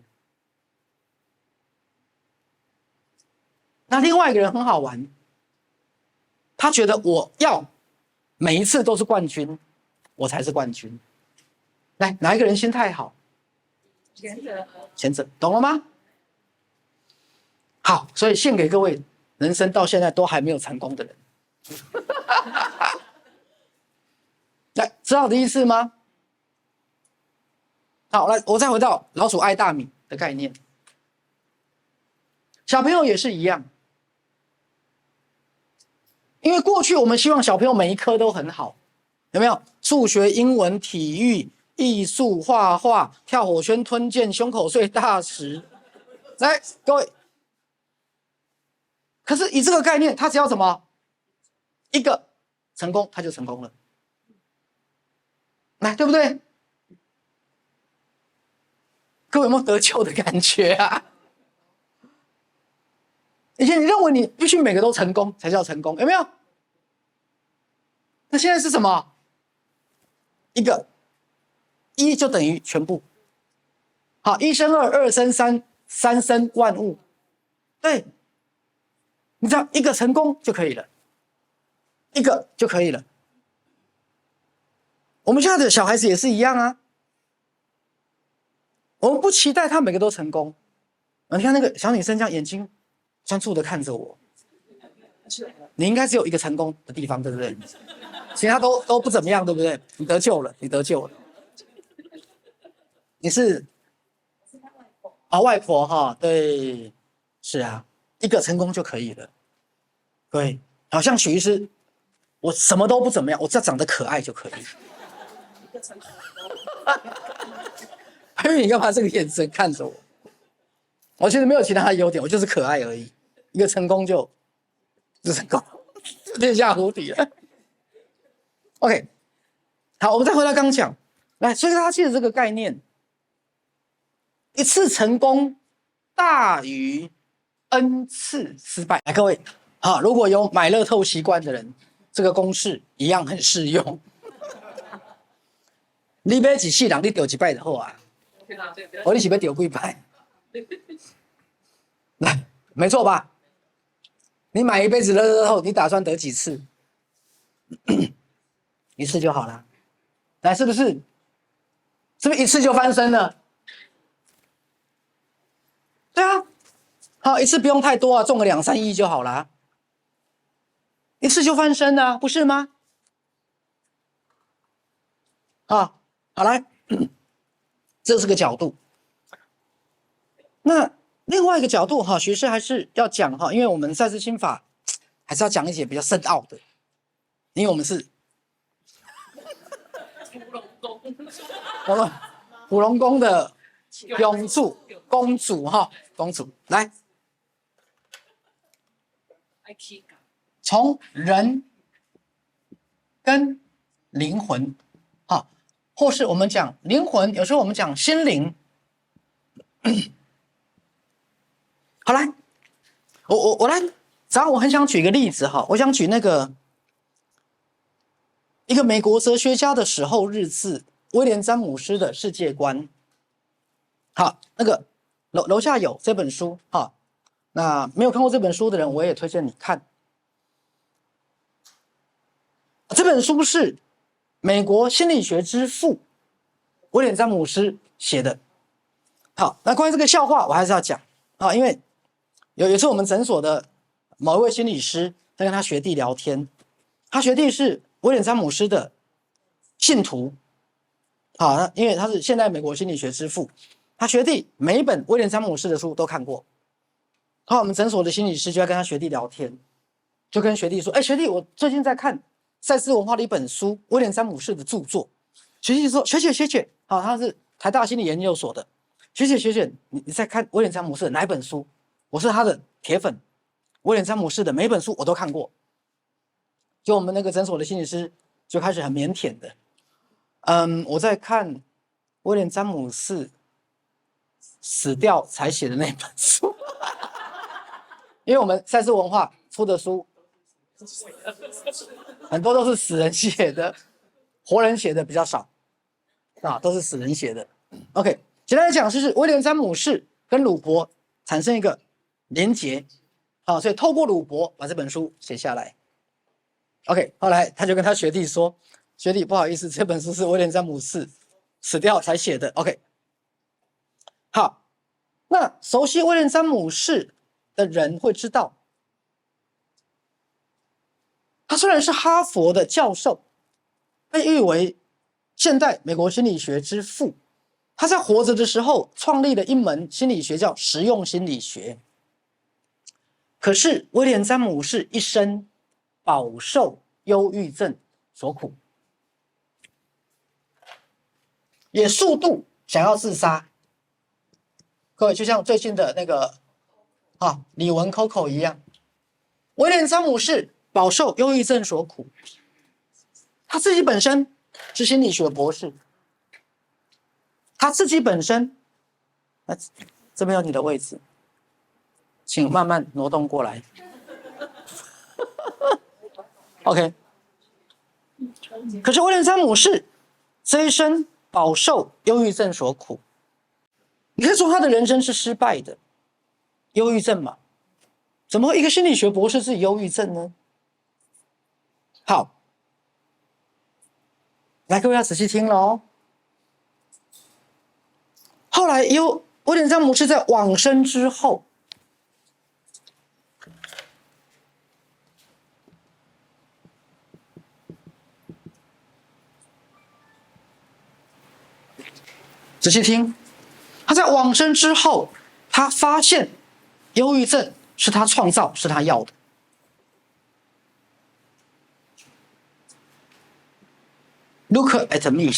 那另外一个人很好玩，他觉得我要每一次都是冠军，我才是冠军。来，哪一个人心态好？前者，懂了吗？好，所以献给各位人生到现在都还没有成功的人。来，知道我的意思吗？好，来，我再回到老鼠爱大米的概念。小朋友也是一样，因为过去我们希望小朋友每一科都很好，有没有？数学、英文、体育、艺术、画画、跳火圈、吞剑、胸口碎大石。来，各位，可是以这个概念，他只要怎么一个成功，他就成功了。来，对不对？各位有没有得救的感觉啊？以前你认为你必须每个都成功才叫成功，有没有？那现在是什么？一个1就等于全部。好，1生2，2生3， 3生万物。对，你只要一个成功就可以了，一个就可以了。我们现在的小孩子也是一样啊，我们不期待他每个都成功。你看那个小女生这样眼睛专注的看着我，你应该只有一个成功的地方，对不对？其他都不怎么样，对不对？你得救了，你得救了。你是外婆哈，对，是啊，一个成功就可以了。对，好像许医师，我什么都不怎么样，我只要长得可爱就可以。因为你干嘛这个眼神看着我？我其实没有其他的优点，我就是可爱而已。一个成功就成功，天下无敌了。OK， 好，我们再回到刚讲，来，所以大家记得这个概念：1次成功大于 N 次失败。来，各位，好，如果有买乐透习惯的人，这个公式一样很适用。你买一世人，你丢1摆就好啊。你是要丢几摆？来，没错吧？你买一辈子乐透，你打算得几次？1次就好了。来，是不是？是不是1次就翻身了？对啊，好，1次不用太多啊，中个2、3亿就好了，1次就翻身了，不是吗？啊，好来，这是个角度。那另外一个角度哈，学士还是要讲哈，因为我们赛事心法还是要讲一些比较深奥的，因为我们是普龙宫的永驻公主哈，公主来，从人跟灵魂，哈，或是我们讲灵魂，有时候我们讲心灵。好来，我来，早上我很想举一个例子哈，我想举那个一个美国哲学家的死后日志，威廉詹姆斯的世界观。好，那个楼下有这本书，好，那没有看过这本书的人，我也推荐你看。这本书是美国心理学之父威廉詹姆斯写的。好，那关于这个笑话，我还是要讲啊，因为有一次我们诊所的某一位心理师在跟他学弟聊天，他学弟是威廉詹姆斯的信徒，好，因为他是现代美国心理学之父，他学弟每一本威廉詹姆斯的书都看过。后来我们诊所的心理师就在跟他学弟聊天，就跟学弟说：“哎，学弟，我最近在看赛斯文化的一本书，威廉詹姆斯的著作。”学弟说：“学姐，好，他是台大心理研究所的。学姐，你在看威廉詹姆斯的哪一本书？我是他的铁粉，威廉詹姆斯的每一本书我都看过。”就我们那个诊所的心理师就开始很腼腆的，我在看威廉詹姆斯死掉才写的那本书，因为我们赛斯文化出的书很多都是死人写的，活人写的比较少啊，都是死人写的。OK， 简单来讲，就是威廉詹姆斯跟鲁伯产生一个连结，好，所以透过鲁伯把这本书写下来。OK， 后来他就跟他学弟说：“学弟，不好意思，这本书是威廉詹姆斯死掉才写的。”OK， 好，那熟悉威廉詹姆斯的人会知道，他虽然是哈佛的教授，被誉为现代美国心理学之父。他在活着的时候创立了一门心理学叫实用心理学。可是威廉詹姆斯一生饱受忧郁症所苦，也数度想要自杀。各位就像最近的那个李玟 Coco 一样，威廉詹姆斯饱受忧郁症所苦，他自己本身是心理学博士，他自己本身，这边有你的位置，请慢慢挪动过来。OK， 可是威廉詹姆斯这一生饱受忧郁症所苦，你可以说他的人生是失败的。忧郁症嘛，怎么会一个心理学博士是忧郁症呢？好，来，各位要仔细听了哦。后来威廉詹姆斯在往生之后，仔细听，他在往生之后，他发现忧郁症是他创造，是他要的。Look at me 。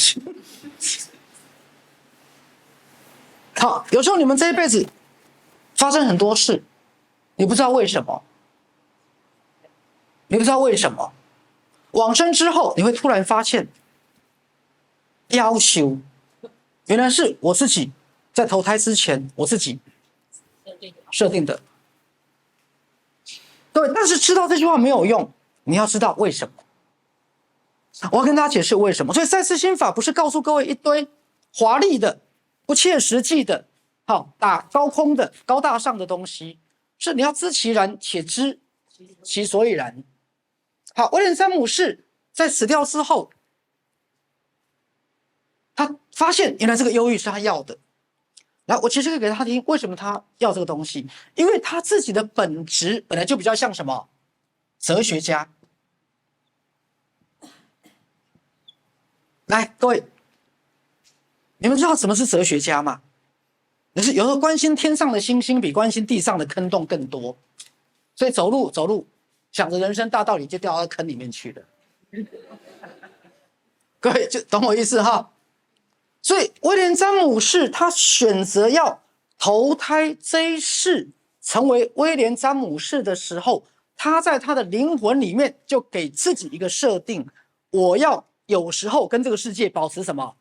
好，有时候你们这一辈子发生很多事，你不知道为什么，往生之后，你会突然发现，要求原来是我自己在投胎之前我自己设定的。对，但是知道这句话没有用，你要知道为什么。我要跟大家解释为什么。所以赛斯心法不是告诉各位一堆华丽的、不切实际的、打高空的、高大上的东西，是你要知其然且知其所以然。好，威廉詹姆斯在死掉之后，他发现原来这个忧郁是他要的。来，我其实可以给他听为什么他要这个东西，因为他自己的本质本来就比较像什么哲学家。来，各位，你们知道什么是哲学家吗？就是有时候关心天上的星星比关心地上的坑洞更多，所以走路想着人生大道理就掉到坑里面去了。各位就懂我意思哈。所以威廉詹姆斯他选择要投胎这一世成为威廉詹姆斯的时候，他在他的灵魂里面就给自己一个设定，我要有时候跟这个世界保持什么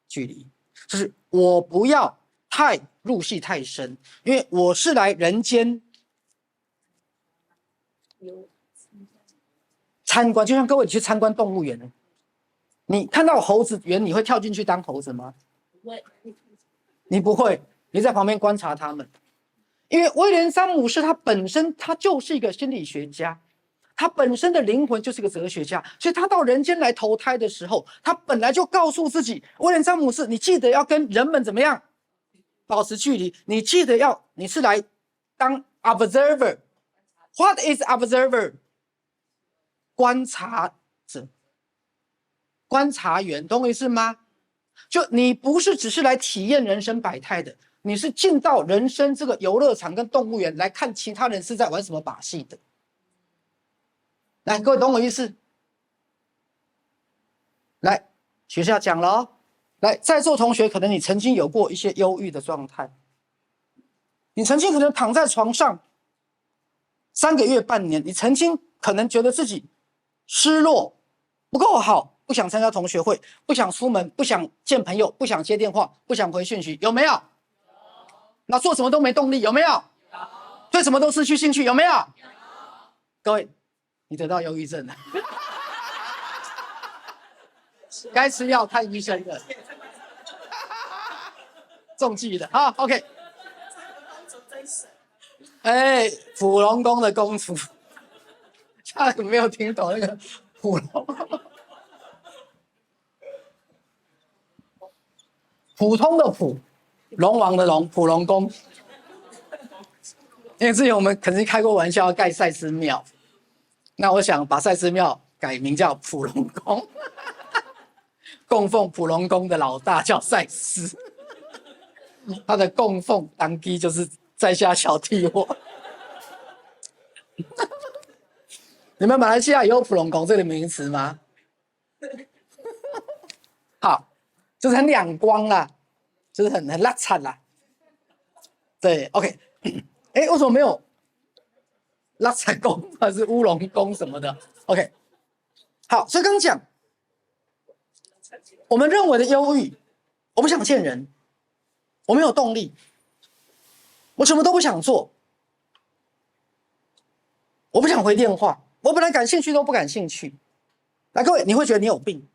距离，就是我不要太入戏太深，因为我是来人间参观，就像各位你去参观动物园，你看到猴子园，你会跳进去当猴子吗？不会。你不会，你在旁边观察他们。因为威廉詹姆士他本身他就是一个心理学家，他本身的灵魂就是一个哲学家，所以他到人间来投胎的时候，他本来就告诉自己，威廉詹姆士，你记得要跟人们怎么样保持距离，你记得你是来当 observer。What is observer？ 观察者、观察员，懂我意思吗？就你不是只是来体验人生百态的，你是进到人生这个游乐场跟动物园来看其他人是在玩什么把戏的。来，各位懂我意思？来，学校讲了哦。来，在座同学，可能你曾经有过一些忧郁的状态，你曾经可能躺在床上3个月、半年，你曾经可能觉得自己失落，不够好，不想参加同学会，不想出门，不想见朋友，不想接电话，不想回讯息，有没有？那做什么都没动力，有没有？对什么都失去兴趣，有没有？各位，你得到忧郁症了，该吃药看医生的，中计的啊 ，OK。普龙宫的公主，他没有听懂那个普龙，普通的普，龙王的龙，普龙宫。因为之前我们曾经开过玩笑要盖赛斯庙，那我想把赛斯庙改名叫普龙宫，供奉普龙宫的老大叫赛斯，他的供奉当机就是在下小弟我。你们马来西亚有普龙宫这个名词吗？好，就是很两光啦，就是很辣惨啦。对 ，OK。为什么没有辣惨宫还是乌龙宫什么的 ？OK。好，所以刚讲，我们认为的忧郁，我不想见人，我没有动力，我什么都不想做，我不想回电话，我本来感兴趣都不感兴趣。来，各位，你会觉得你有病。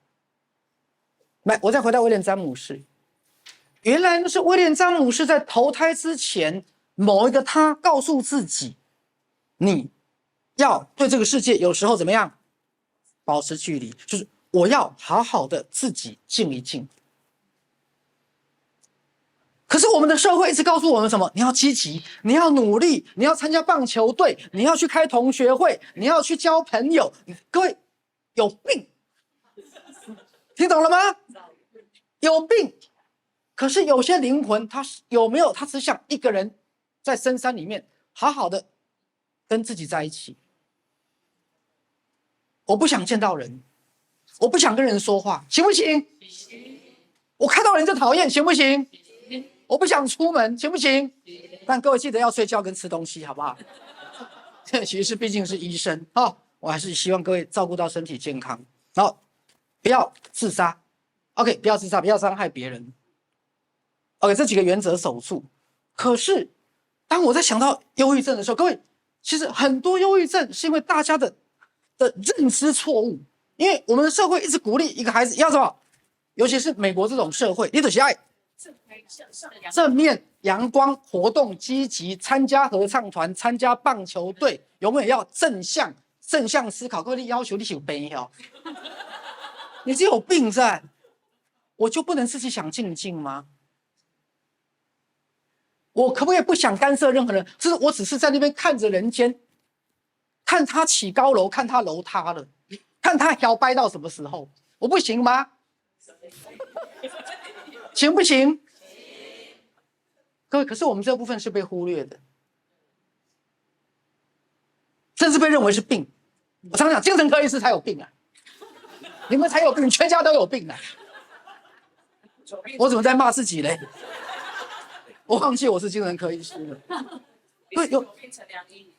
来，我再回到威廉詹姆士，原来那是威廉詹姆士在投胎之前，某一个他告诉自己，你要对这个世界有时候怎么样，保持距离，就是我要好好的自己静一静。可是我们的社会一直告诉我们什么？你要积极，你要努力，你要参加棒球队，你要去开同学会，你要去交朋友。各位有病，听懂了吗？有病。可是有些灵魂，他有没有？他只想一个人在深山里面好好的跟自己在一起。我不想见到人，我不想跟人说话，行不行？我看到人就讨厌，行不行？我不想出门，行不行？但各位记得要睡觉跟吃东西，好不好？其实毕竟是医生啊，我还是希望各位照顾到身体健康，然后不要自杀 ，OK， 不要自杀，不要伤害别人 ，OK， 这几个原则守住。可是当我在想到忧郁症的时候，各位，其实很多忧郁症是因为大家的认知错误，因为我们的社会一直鼓励一个孩子要什么，尤其是美国这种社会，你就是爱正面、阳光、活动、积极，参加合唱团、参加棒球队，永远要正向思考。各位，你要求你有病哦，你是有病噻，我就不能自己想静静吗？我可不可以不想干涉任何人？就是我只是在那边看着人间，看他起高楼，看他楼塌了，看他摇摆到什么时候，我不行吗？行不行？各位，可是我们这部分是被忽略的，甚至被认为是病。我常讲，精神科医师才有病啊，你们才有病，全家都有病啊！我怎么在骂自己嘞？我忘记我是精神科医师了。对，有变成良医，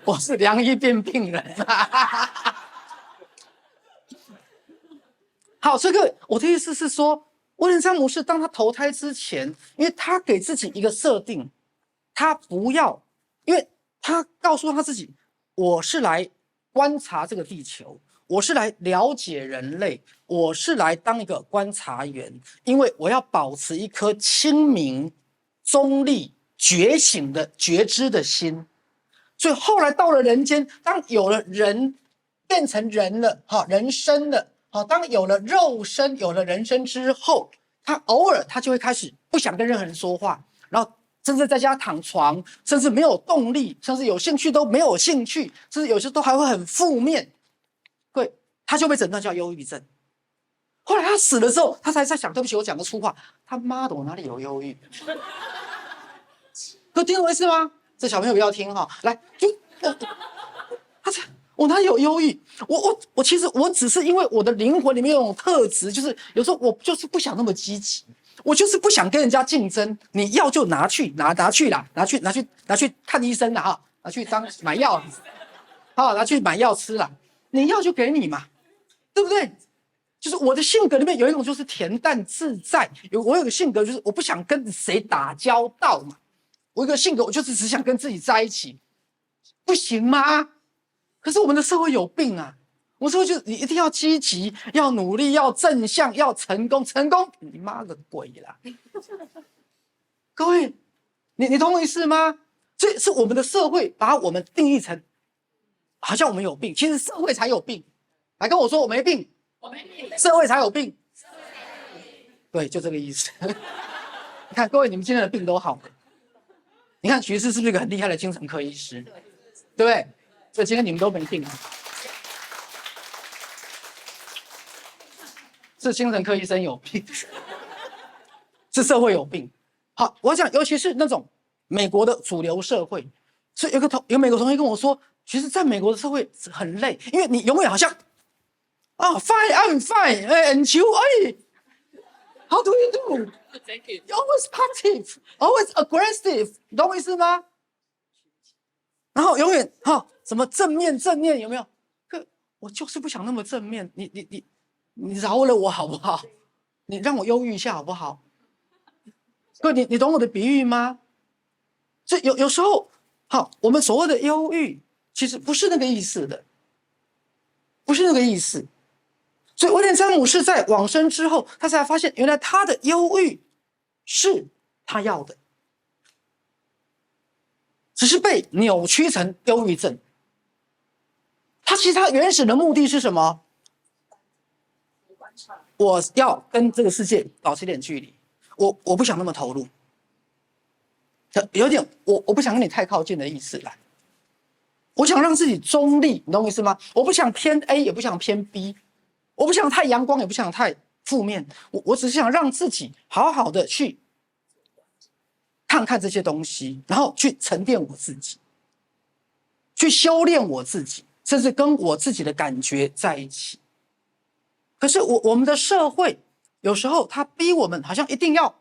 我是良医变病人。好，所以各位，我的意思是说，威廉詹姆士当他投胎之前，因为他给自己一个设定，他不要，因为他告诉他自己，我是来观察这个地球，我是来了解人类，我是来当一个观察员，因为我要保持一颗清明、中立、觉醒的觉知的心。所以后来到了人间，当有了人变成人了，人生了，当有了肉身，有了人生之后，他偶尔他就会开始不想跟任何人说话，然后甚至在家躺床，甚至没有动力，甚至有兴趣都没有兴趣，甚至有些都还会很负面，对，他就被诊断叫忧郁症。后来他死了之后，他才在想，对不起，我讲个粗话，他妈的，我哪里有忧郁？各位听懂意思吗？这小朋友不要听哈，来，就我哪有忧郁？我其实我只是因为我的灵魂里面有种特质，就是有时候我就是不想那么积极，我就是不想跟人家竞争。你要就拿去啦，拿去看医生啦哈，拿去买药，好，拿去买药吃啦。你要就给你嘛，对不对？就是我的性格里面有一种就是恬淡自在，我有个性格就是我不想跟谁打交道嘛。我一个性格，我就是只想跟自己在一起，不行吗？可是我们的社会有病啊！我们社会就是你一定要积极，要努力，要正向，要成功，成功你妈个鬼啦！各位，你懂我意思吗？所以是我们的社会把我们定义成好像我们有病，其实社会才有病。来跟我说我没病，我没病，社会才有病。对，就这个意思。你看，各位，你们今天的病都好了。你看徐师是不是一个很厉害的精神科医师？对不对？所以今天你们都没病，是精神科医生有病，是社会有病。好，我想尤其是那种美国的主流社会，所以有美国同学跟我说，其实在美国的社会很累，因为你永远好像fine I'm fine and you how do you do? Thank you. Always positive, always aggressive， 你懂我意思吗？然后永远什么正面有没有？可我就是不想那么正面，你饶了我好不好？你让我忧郁一下好不好？各位，你懂我的比喻吗？所以有时候我们所谓的忧郁，其实不是那个意思的，不是那个意思。所以威廉詹姆士在往生之后，他才发现原来他的忧郁是他要的，只是被扭曲成忧郁症。他其实他原始的目的是什么？我要跟这个世界保持一点距离，我不想那么投入，有点我不想跟你太靠近的意思来。我想让自己中立，你懂我意思吗？我不想偏 A， 也不想偏 B。我不想太阳光，也不想太负面，我只是想让自己好好的去看看这些东西，然后去沉淀我自己，去修炼我自己，甚至跟我自己的感觉在一起。可是我们的社会有时候他逼我们好像一定要，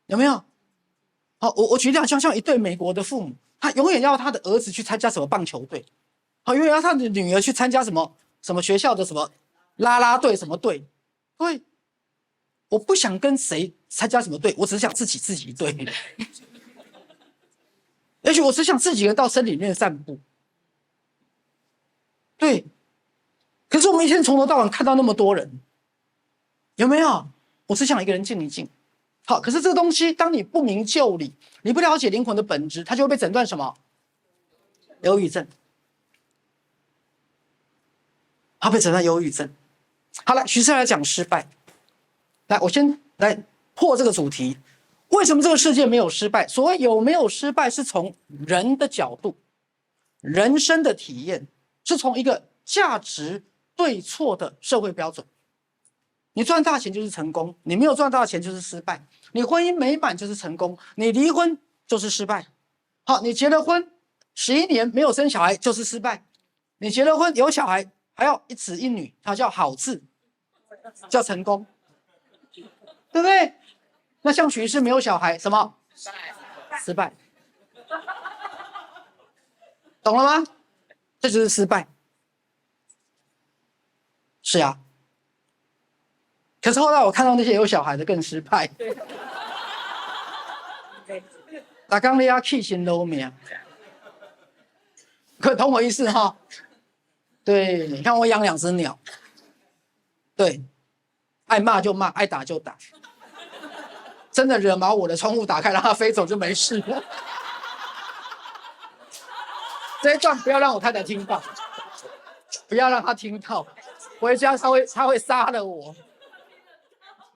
有没有？好，我举例像一对美国的父母，他永远要他的儿子去参加什么棒球队，永远要他的女儿去参加什么学校的什么啦啦队什么队。对，我不想跟谁参加什么队，我只是想自己队。也许我只想自己人到森林里面散步。对，可是我们一天从头到晚看到那么多人，有没有？我只想一个人静一静。好，可是这个东西，当你不明就里，你不了解灵魂的本质，它就会被诊断什么？忧郁症。他被诊断忧郁症。好了，徐师来讲失败。来，我先来破这个主题。为什么这个世界没有失败？所谓有没有失败，是从人的角度、人生的体验，是从一个价值对错的社会标准。你赚大钱就是成功，你没有赚大钱就是失败。你婚姻美满就是成功，你离婚就是失败。好，你结了婚11年没有生小孩就是失败，你结了婚有小孩还要一子一女，它叫好字，叫成功，对不对？那像徐氏没有小孩，什么？失败，懂了吗？这就是失败。是啊，可是后来我看到那些有小孩的更失败。大家你要起心落命，可懂我意思哈？对，你看我养2只鸟，对，爱骂就骂，爱打就打，真的惹毛我的窗户打开，让它飞走就没事了。这一段不要让我太太听到，不要让她听到，回家她会杀了我。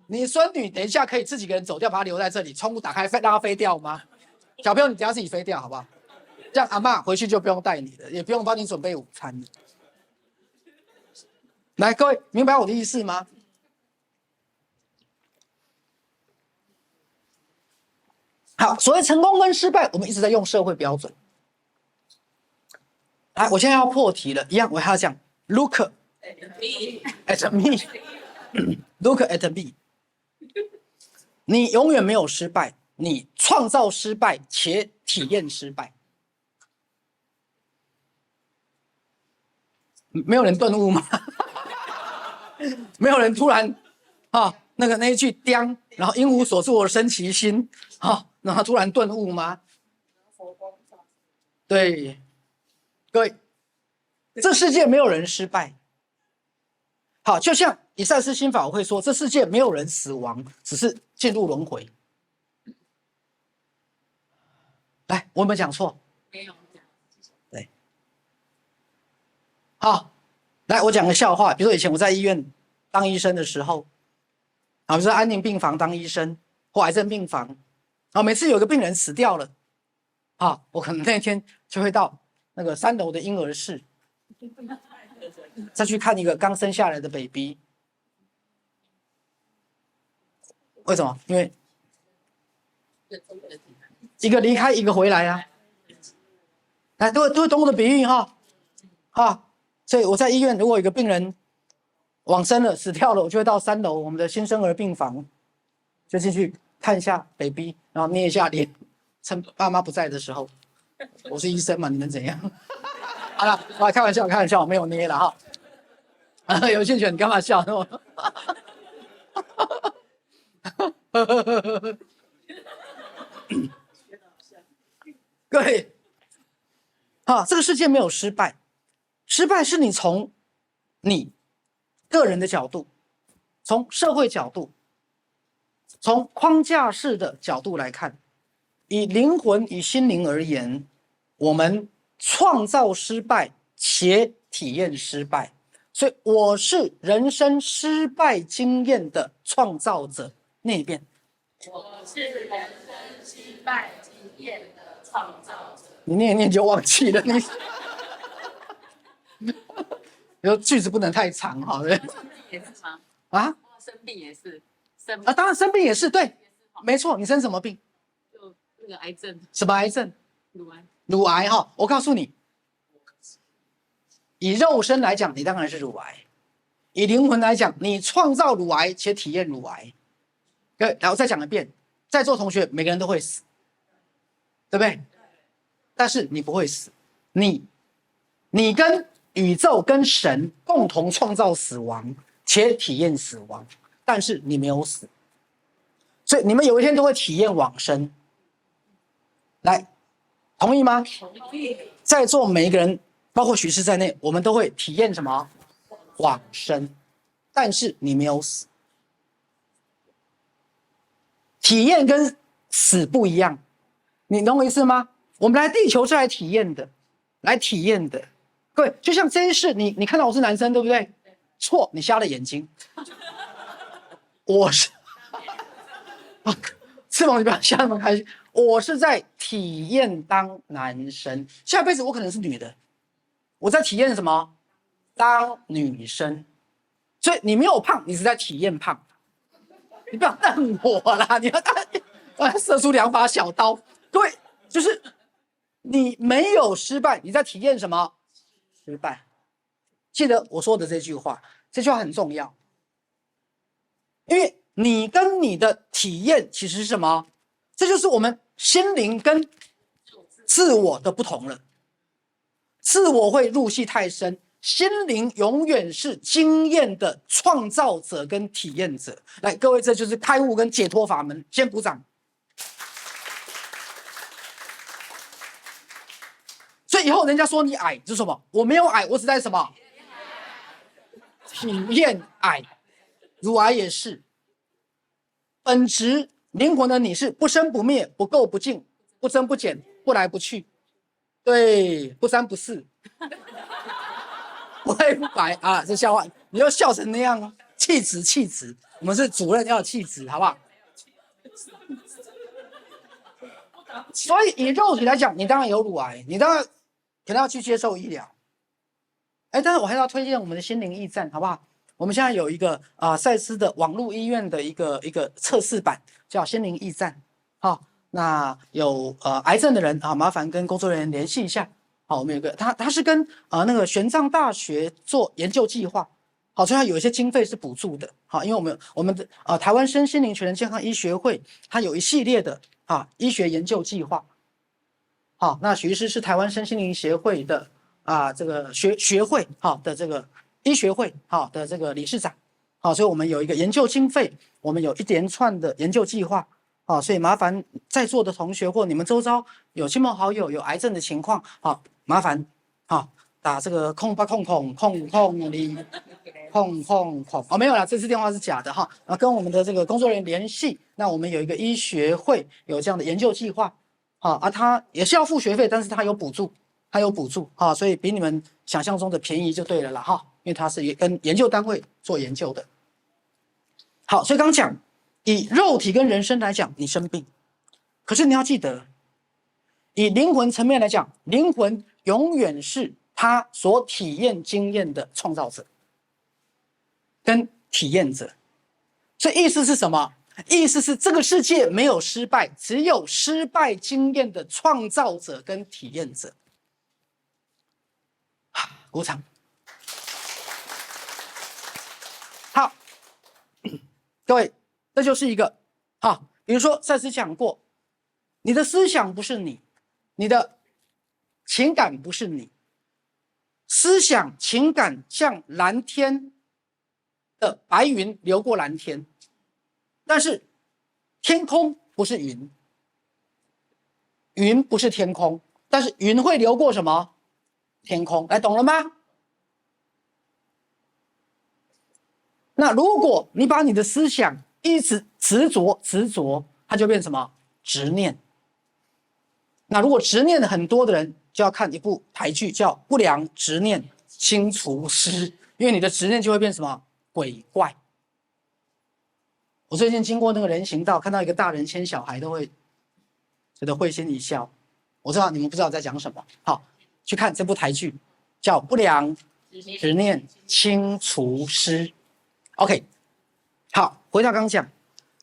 你孙女等一下可以自己一个人走掉，把她留在这里，窗户打开让她飞掉吗？小朋友，你等一下自己飞掉好不好？这样阿嬷回去就不用带你了，也不用帮你准备午餐了。来，各位明白我的意思吗？好，所谓成功跟失败，我们一直在用社会标准。来，我现在要破题了，一样我还要讲 look at me，look at me。你永远没有失败，你创造失败且体验失败。没有人顿悟吗？没有人突然那一句叮，然后因无所住而生其心然后突然顿悟吗？对，各位，这世界没有人失败。好，就像以赛斯心法我会说，这世界没有人死亡，只是进入轮回。来，我有没有讲错？没有讲。对。好，来，我讲个笑话。比如说以前我在医院当医生的时候，比如说安宁病房当医生或癌症病房，每次有个病人死掉了，我可能那天就会到那个3楼的婴儿室，再去看一个刚生下来的 baby。为什么？因为一个离开，一个回来啊。来，都会懂我的比喻所以我在医院，如果有一个病人往生了、死掉了，我就会到3楼我们的新生儿病房，就进去看一下 baby， 然后捏一下脸，趁爸妈不在的时候。我是医生嘛，你能怎样？好了，我开玩笑，我没有捏了有兴趣你干嘛笑？各位，这个世界没有失败，失败是你从你个人的角度，从社会角度，从框架式的角度来看，以灵魂与心灵而言，我们创造失败且体验失败，所以我是人生失败经验的创造者。那边，我是人生失败经验的创造者。你念一念就忘记了，你说句子不能太长生病也是吗？生病也是。当然生病也是对，没错。你生什么病？就那个癌症。什么癌症？乳癌。乳癌我告诉你，以肉身来讲，你当然是乳癌；以灵魂来讲，你创造乳癌且体验乳癌。然后再讲一遍，在座同学每个人都会死，对不对？但是你不会死，你跟宇宙跟神共同创造死亡且体验死亡，但是你没有死，所以你们有一天都会体验往生。来，同意吗？同意。在座每一个人，包括许师在内，我们都会体验什么？往生，但是你没有死。体验跟死不一样，你懂我意思吗？我们来地球是来体验的，各位，就像这一世，你看到我是男生，对不对？错，你瞎了眼睛。我是，翅膀你不要瞎那么开心。我是在体验当男生，下辈子我可能是女的，我在体验什么？当女生。所以你没有胖，你是在体验胖。你不要瞪我啦！你要射出2把小刀。对，就是你没有失败，你在体验什么？失败。记得我说的这句话，这句话很重要，因为你跟你的体验其实是什么？这就是我们心灵跟自我的不同了。自我会入戏太深。心灵永远是经验的创造者跟体验者。来，各位，这就是开悟跟解脱法门。先鼓掌。所所以以后人家说你矮就是什么？我没有矮，我只在什么？体验矮，乳癌也是。本质灵魂的你是不生不灭，不垢不净，不增不减，不来不去，对，不三不四，不黑不白啊！这笑话你就笑成那样哦，气质气质，我们是主任要有气质，好不好？所以以肉体来讲，你当然有乳癌，你当然可能要去接受医疗。但是我还是要推荐我们的心灵驿站，好不好？我们现在有一个赛斯的网络医院的一个测试版，叫心灵驿站。好，那有癌症的人啊，麻烦跟工作人员联系一下。好，我们有个他是跟那个玄奘大学做研究计划，好，所以它有一些经费是补助的。好，因为我们的台湾身心灵全人健康医学会，它有一系列的医学研究计划。好，那许医师是台湾身心灵协会的这个学会的这个医学会的这个理事长。好，所以我们有一个研究经费，我们有一连串的研究计划。好，所以麻烦在座的同学或你们周遭有亲朋好友有癌症的情况，好，麻烦打这个空没有啦，这次电话是假的哈。跟我们的这个工作人员联系，那我们有一个医学会有这样的研究计划。他也是要付学费，但是他有补助，所以比你们想象中的便宜就对了啦哈，因为他是跟研究单位做研究的。好，所以刚讲以肉体跟人生来讲，你生病，可是你要记得，以灵魂层面来讲，灵魂永远是他所体验经验的创造者跟体验者。所以意思是什么？意思是这个世界没有失败，只有失败经验的创造者跟体验者。鼓掌。好，各位，这就是一个比如说赛斯讲过，你的思想不是你，你的情感不是你，思想情感像蓝天的白云流过蓝天，但是天空不是云，云不是天空，但是云会流过什么？天空。来，懂了吗？那如果你把你的思想一直执着，它就变什么？执念。那如果执念很多的人，就要看一部台剧叫《不良执念清除师》，因为你的执念就会变什么？鬼怪。我最近经过那个人行道，看到一个大人牵小孩，都会觉得会心一笑。我知道你们不知道我在讲什么，好，去看这部台剧，叫《不良执念清除师》。OK， 好，回到刚刚讲，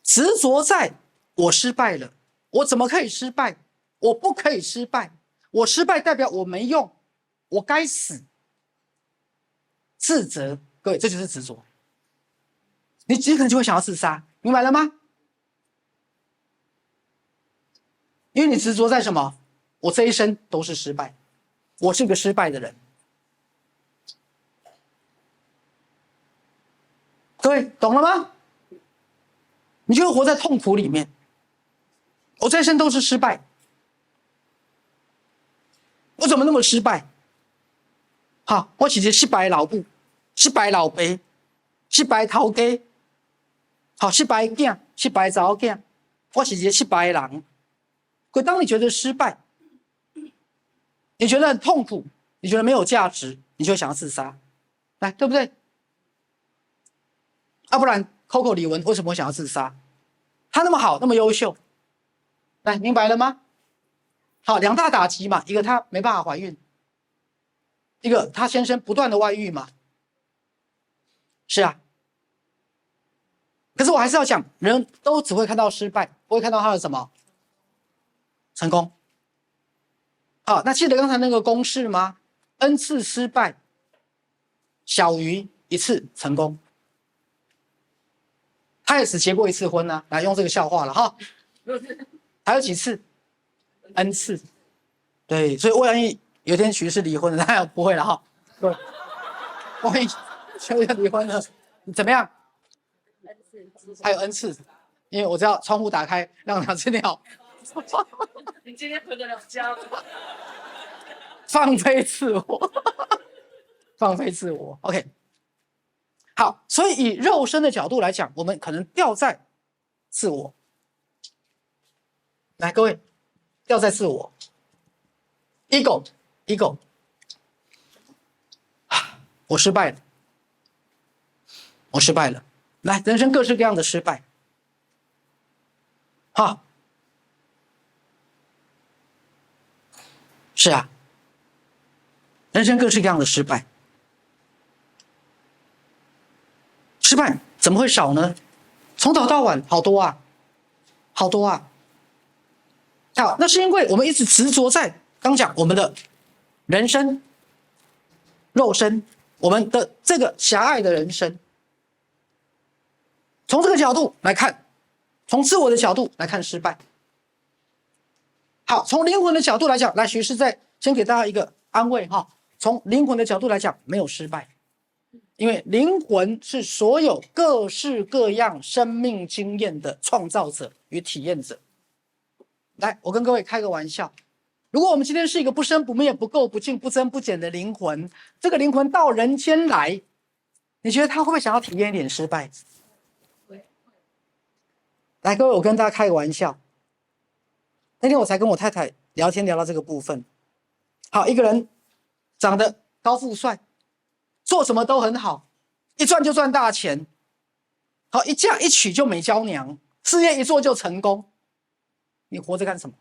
执着在我失败了，我怎么可以失败？我不可以失败，我失败代表我没用，我该死。自责，各位，这就是执着。你可能就会想要自杀，明白了吗？因为你执着在什么？我这一生都是失败，我是个失败的人。各位懂了吗？你就会活在痛苦里面。我这一生都是失败，我怎么那么失败？好，我是一个失败的老母，失败的老爸，失败的头家，好，失败的囝，失败的查某囝，我是一个失败的人。可当你觉得失败，你觉得很痛苦，你觉得没有价值，你就会想要自杀，来，对不对？不然 Coco 李玟为什么会想要自杀？他那么好，那么优秀，来，明白了吗？好，两大打击嘛，一个他没办法怀孕，一个他先生不断的外遇嘛。是啊，可是我还是要讲，人都只会看到失败，不会看到他的什么成功。好，那记得刚才那个公式吗？ n 次失败小于1次成功。他也只结过1次婚啊，来用这个笑话了哈。还有几次 ？n 次。对，所以万一有一天许是离婚了，他不会了哈。对，万一有一天离婚了，你怎么样？ n 次，还有 n 次，因为我知道窗户打开让2只鸟。你今天回得了家吗？放飞自我，放飞自我。OK， 好，所以以肉身的角度来讲，我们可能掉在自我。来，各位，掉在自我 ，ego， 我失败了，我失败了。来，人生各式各样的失败，好，是啊，人生各式各样的失败，失败怎么会少呢？从早到晚，好多啊，好多啊。好，那是因为我们一直执着在刚讲我们的人生、肉身，我们的这个狭隘的人生。从这个角度来看，从自我的角度来看失败。好，从灵魂的角度来讲，来徐师再先给大家一个安慰哈。从灵魂的角度来讲，没有失败，因为灵魂是所有各式各样生命经验的创造者与体验者。来，我跟各位开个玩笑，如果我们今天是一个不生不灭、不垢不净、不增不减的灵魂，这个灵魂到人间来，你觉得他会不会想要体验一点失败？来，各位，我跟大家开个玩笑。那天我才跟我太太聊天，聊到这个部分。好，一个人长得高富帅，做什么都很好，一赚就赚大钱，好，一嫁一娶就美娇娘，事业一做就成功。你活着干什么？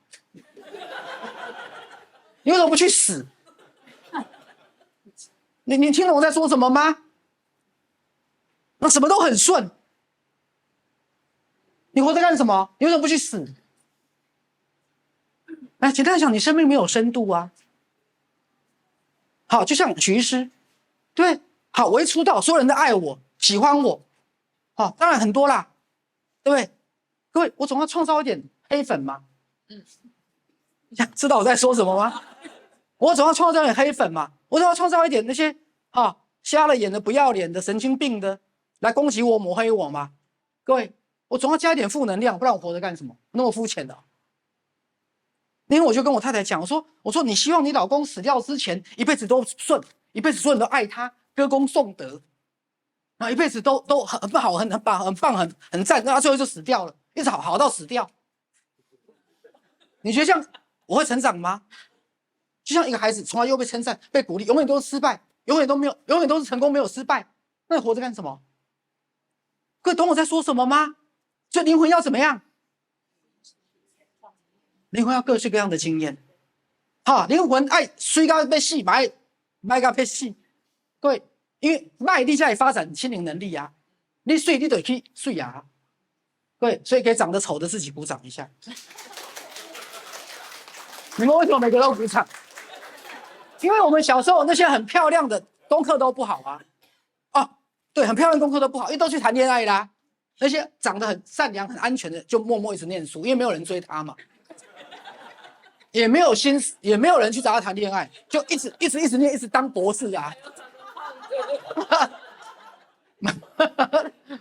你为什么不去死？你听懂我在说什么吗？那什么都很顺，你活着干什么？你为什么不去死？来，简单来讲，你生命没有深度啊。好，就像徐医师，对，好，我一出道，所有人都爱我，喜欢我，好，当然很多啦，对不对？各位，我总要创造一点黑粉嘛。知道我在说什么吗？我总要创造一点黑粉嘛，我总要创造一点那些瞎了眼的、不要脸的、神经病的来攻击我、抹黑我嘛。各位，我总要加一点负能量，不然我活着干什么？那么肤浅的。因为我就跟我太太讲，我说你希望你老公死掉之前一辈子都顺，一辈子所有人都爱他，歌功颂德，然后一辈子都很好、很棒、很赞，然后最后就死掉了，一直好到死掉。你觉得这样我会成长吗？就像一个孩子从来又被称赞、被鼓励，永远都是失败，永远都是成功，没有失败，那你活着干什么？各位懂我在说什么吗？所以灵魂要怎么样？灵魂要各式各样的经验。灵魂爱水到要死，买到要死。各位，因为卖力在发展心灵能力啊，你水你就去水啊。各位，所以给长得丑的自己鼓掌一下。你们为什么每个都鼓掌？因为我们小时候那些很漂亮的功课都不好啊。对，很漂亮的功课都不好，因为都去谈恋爱啦。那些长得很善良、很安全的，就默默一直念书，因为没有人追他嘛，也没有心思，也没有人去找他谈恋爱，就一直念，一直当博士啊。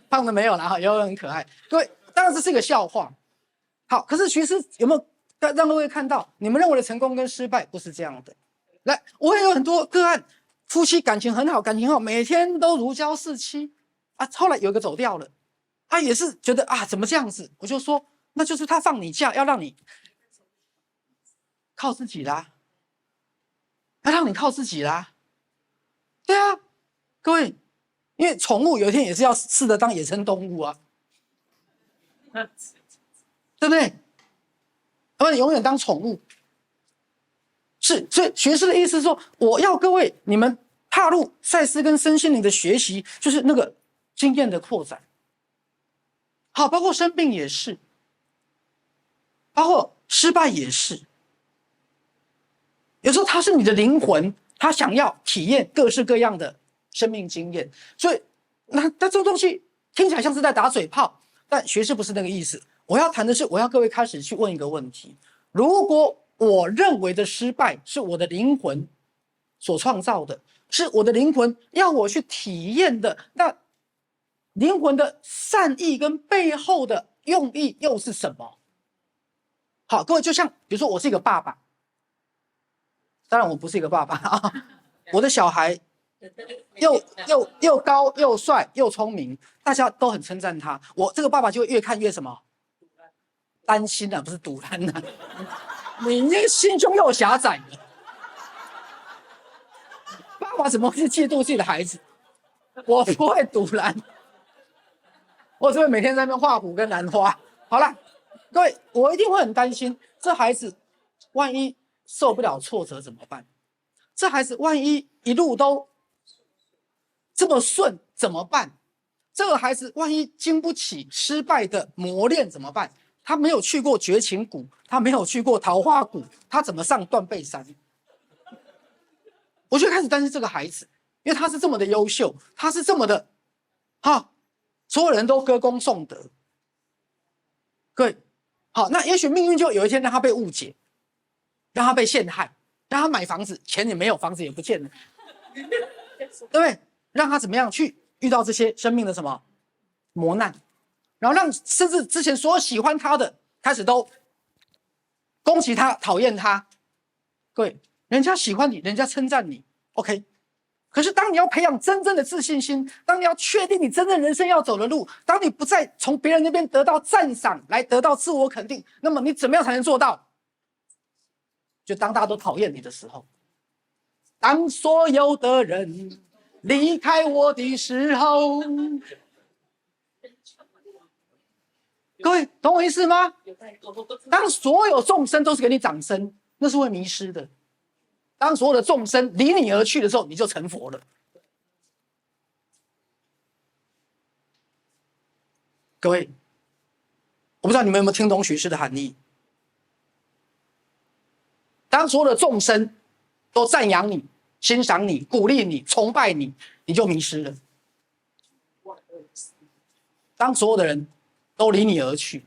胖的没有啦，有很可爱。各位，当然这是一个笑话。好，可是其实有没有让各位看到，你们认为的成功跟失败不是这样的？来，我也有很多个案，夫妻感情很好，每天都如胶似漆啊。后来有一个走掉了，他也是觉得怎么这样子？我就说，那就是他放你假，要让你靠自己啦，要让你靠自己啦。对啊，各位，因为宠物有一天也是要试着当野生动物啊，对不对？他们永远当宠物。是，所以学士的意思是说，我要各位你们踏入赛斯跟身心灵的学习，就是那个经验的扩展。好，包括生病也是，包括失败也是。有时候它是你的灵魂，它想要体验各式各样的生命经验，所以那这种东西听起来像是在打嘴炮，但学士不是那个意思。我要谈的是，我要各位开始去问一个问题：如果我认为的失败是我的灵魂所创造的，是我的灵魂要我去体验的，那灵魂的善意跟背后的用意又是什么？好，各位，就像比如说我是一个爸爸，当然我不是一个爸爸啊，我的小孩又高又帅又聪明，大家都很称赞他，我这个爸爸就会越看越什么担心啊，不是堵拦啊，你这心胸又狭窄了。爸爸怎么会去嫉妒自己的孩子？我不会堵拦，我只会每天在那边画虎跟兰花。好了，各位，我一定会很担心，这孩子万一受不了挫折怎么办？这孩子万一一路都这么顺怎么办？这个孩子万一经不起失败的磨练怎么办？他没有去过绝情谷，他没有去过桃花谷，他怎么上断背山？我就开始担心这个孩子，因为他是这么的优秀，他是这么的，所有人都歌功颂德。各位，好，那也许命运就有一天让他被误解，让他被陷害，让他买房子，钱也没有，房子也不见了，对不对？让他怎么样去遇到这些生命的什么磨难，然后让甚至之前所有喜欢他的开始都攻击他、讨厌他。各位，人家喜欢你，人家称赞你 ，OK。可是当你要培养真正的自信心，当你要确定你真正人生要走的路，当你不再从别人那边得到赞赏来得到自我肯定，那么你怎么样才能做到？就当大家都讨厌你的时候，当所有的人离开我的时候，各位懂我意思吗？当所有众生都是给你掌声，那是会迷失的。当所有的众生离你而去的时候，你就成佛了。各位，我不知道你们有没有听懂许诗的含义。当所有的众生都赞扬你、欣赏你、鼓励你、崇拜你，你就迷失了。当所有的人都离你而去，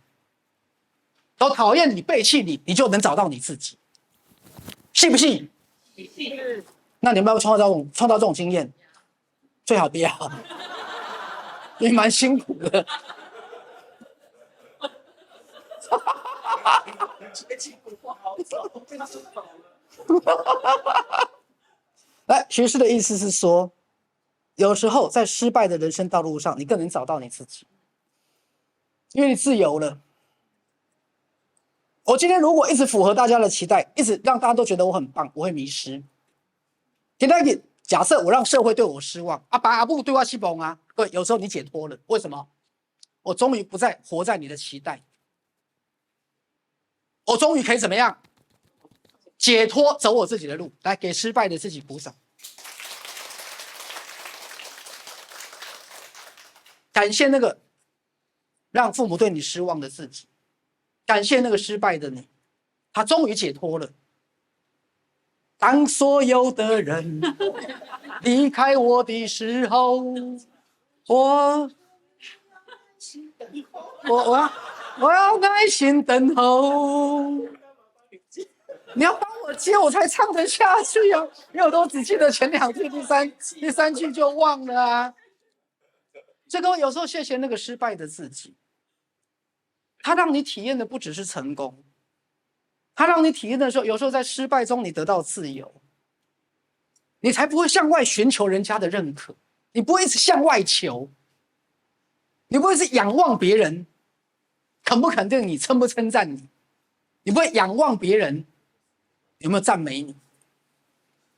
都讨厌你、背弃你，你就能找到你自己。信不信？那你们要创造这种经验，最好不要，也蛮辛苦的。来，学士的意思是说，有时候在失败的人生道路上，你更能找到你自己，因为你自由了。我今天如果一直符合大家的期待，一直让大家都觉得我很棒，我会迷失。简单一点，假设我让社会对我失望，阿爸阿母对我失望啊，对，有时候你解脱了，为什么？我终于不再活在你的期待，我终于可以怎么样？解脱，走我自己的路，来给失败的自己鼓掌。感谢那个让父母对你失望的自己。感谢那个失败的你，他终于解脱了。当所有的人离开我的时候，我要耐心等候。你要帮我接，我才唱得下去啊！因为我都只记得前两句，第三句就忘了啊。这个有时候谢谢那个失败的自己。它让你体验的不只是成功，它让你体验的时候，有时候在失败中你得到自由，你才不会向外寻求人家的认可，你不会一直向外求，你不会是仰望别人肯不肯定你，称不称赞你，你不会仰望别人有没有赞美你。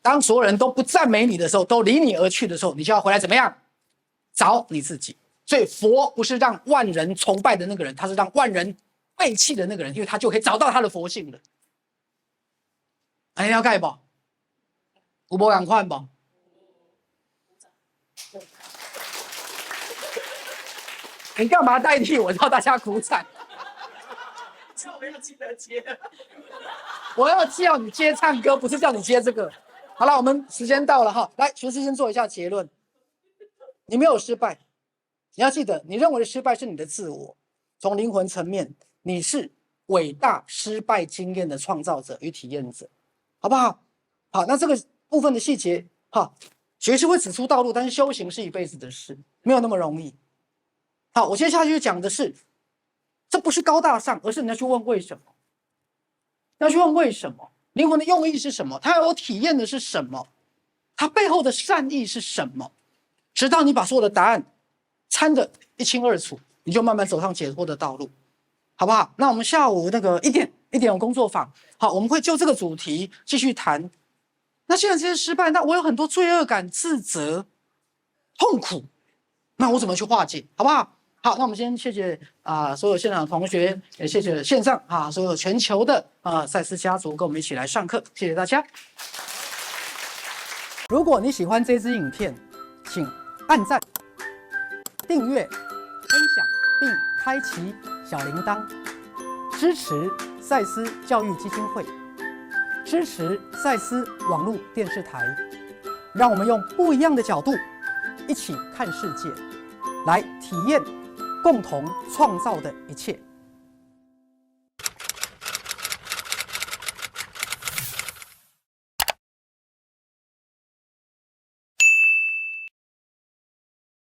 当所有人都不赞美你的时候，都离你而去的时候，你就要回来怎么样？找你自己。所以佛不是让万人崇拜的那个人，他是让万人背弃的那个人，因为他就可以找到他的佛性了。你了解不？有没同款不？你干嘛代替我叫大家鼓掌？我要记得接。我要叫你接唱歌，不是叫你接这个。好了，我们时间到了哈，来，学士先做一下结论。你没有失败。你要记得，你认为的失败是你的自我。从灵魂层面，你是伟大失败经验的创造者与体验者，好不好？好，那这个部分的细节，学士会指出道路，但是修行是一辈子的事，没有那么容易。好，我接下去讲的是，这不是高大上，而是你要去问为什么。要去问为什么。灵魂的用意是什么？它要有体验的是什么？它背后的善意是什么？直到你把所有的答案参得一清二楚，你就慢慢走上解脱的道路，好不好？那我们下午那个1点有工作坊，好，我们会就这个主题继续谈。那既然这些失败，那我有很多罪恶感、自责、痛苦，那我怎么去化解？好不好？好，那我们先谢谢所有现场的同学，也谢谢线上所有全球的赛斯家族跟我们一起来上课，谢谢大家。如果你喜欢这支影片，请按赞、订阅、分享并开启小铃铛，支持赛斯教育基金会，支持赛斯网络电视台，让我们用不一样的角度一起看世界，来体验共同创造的一切。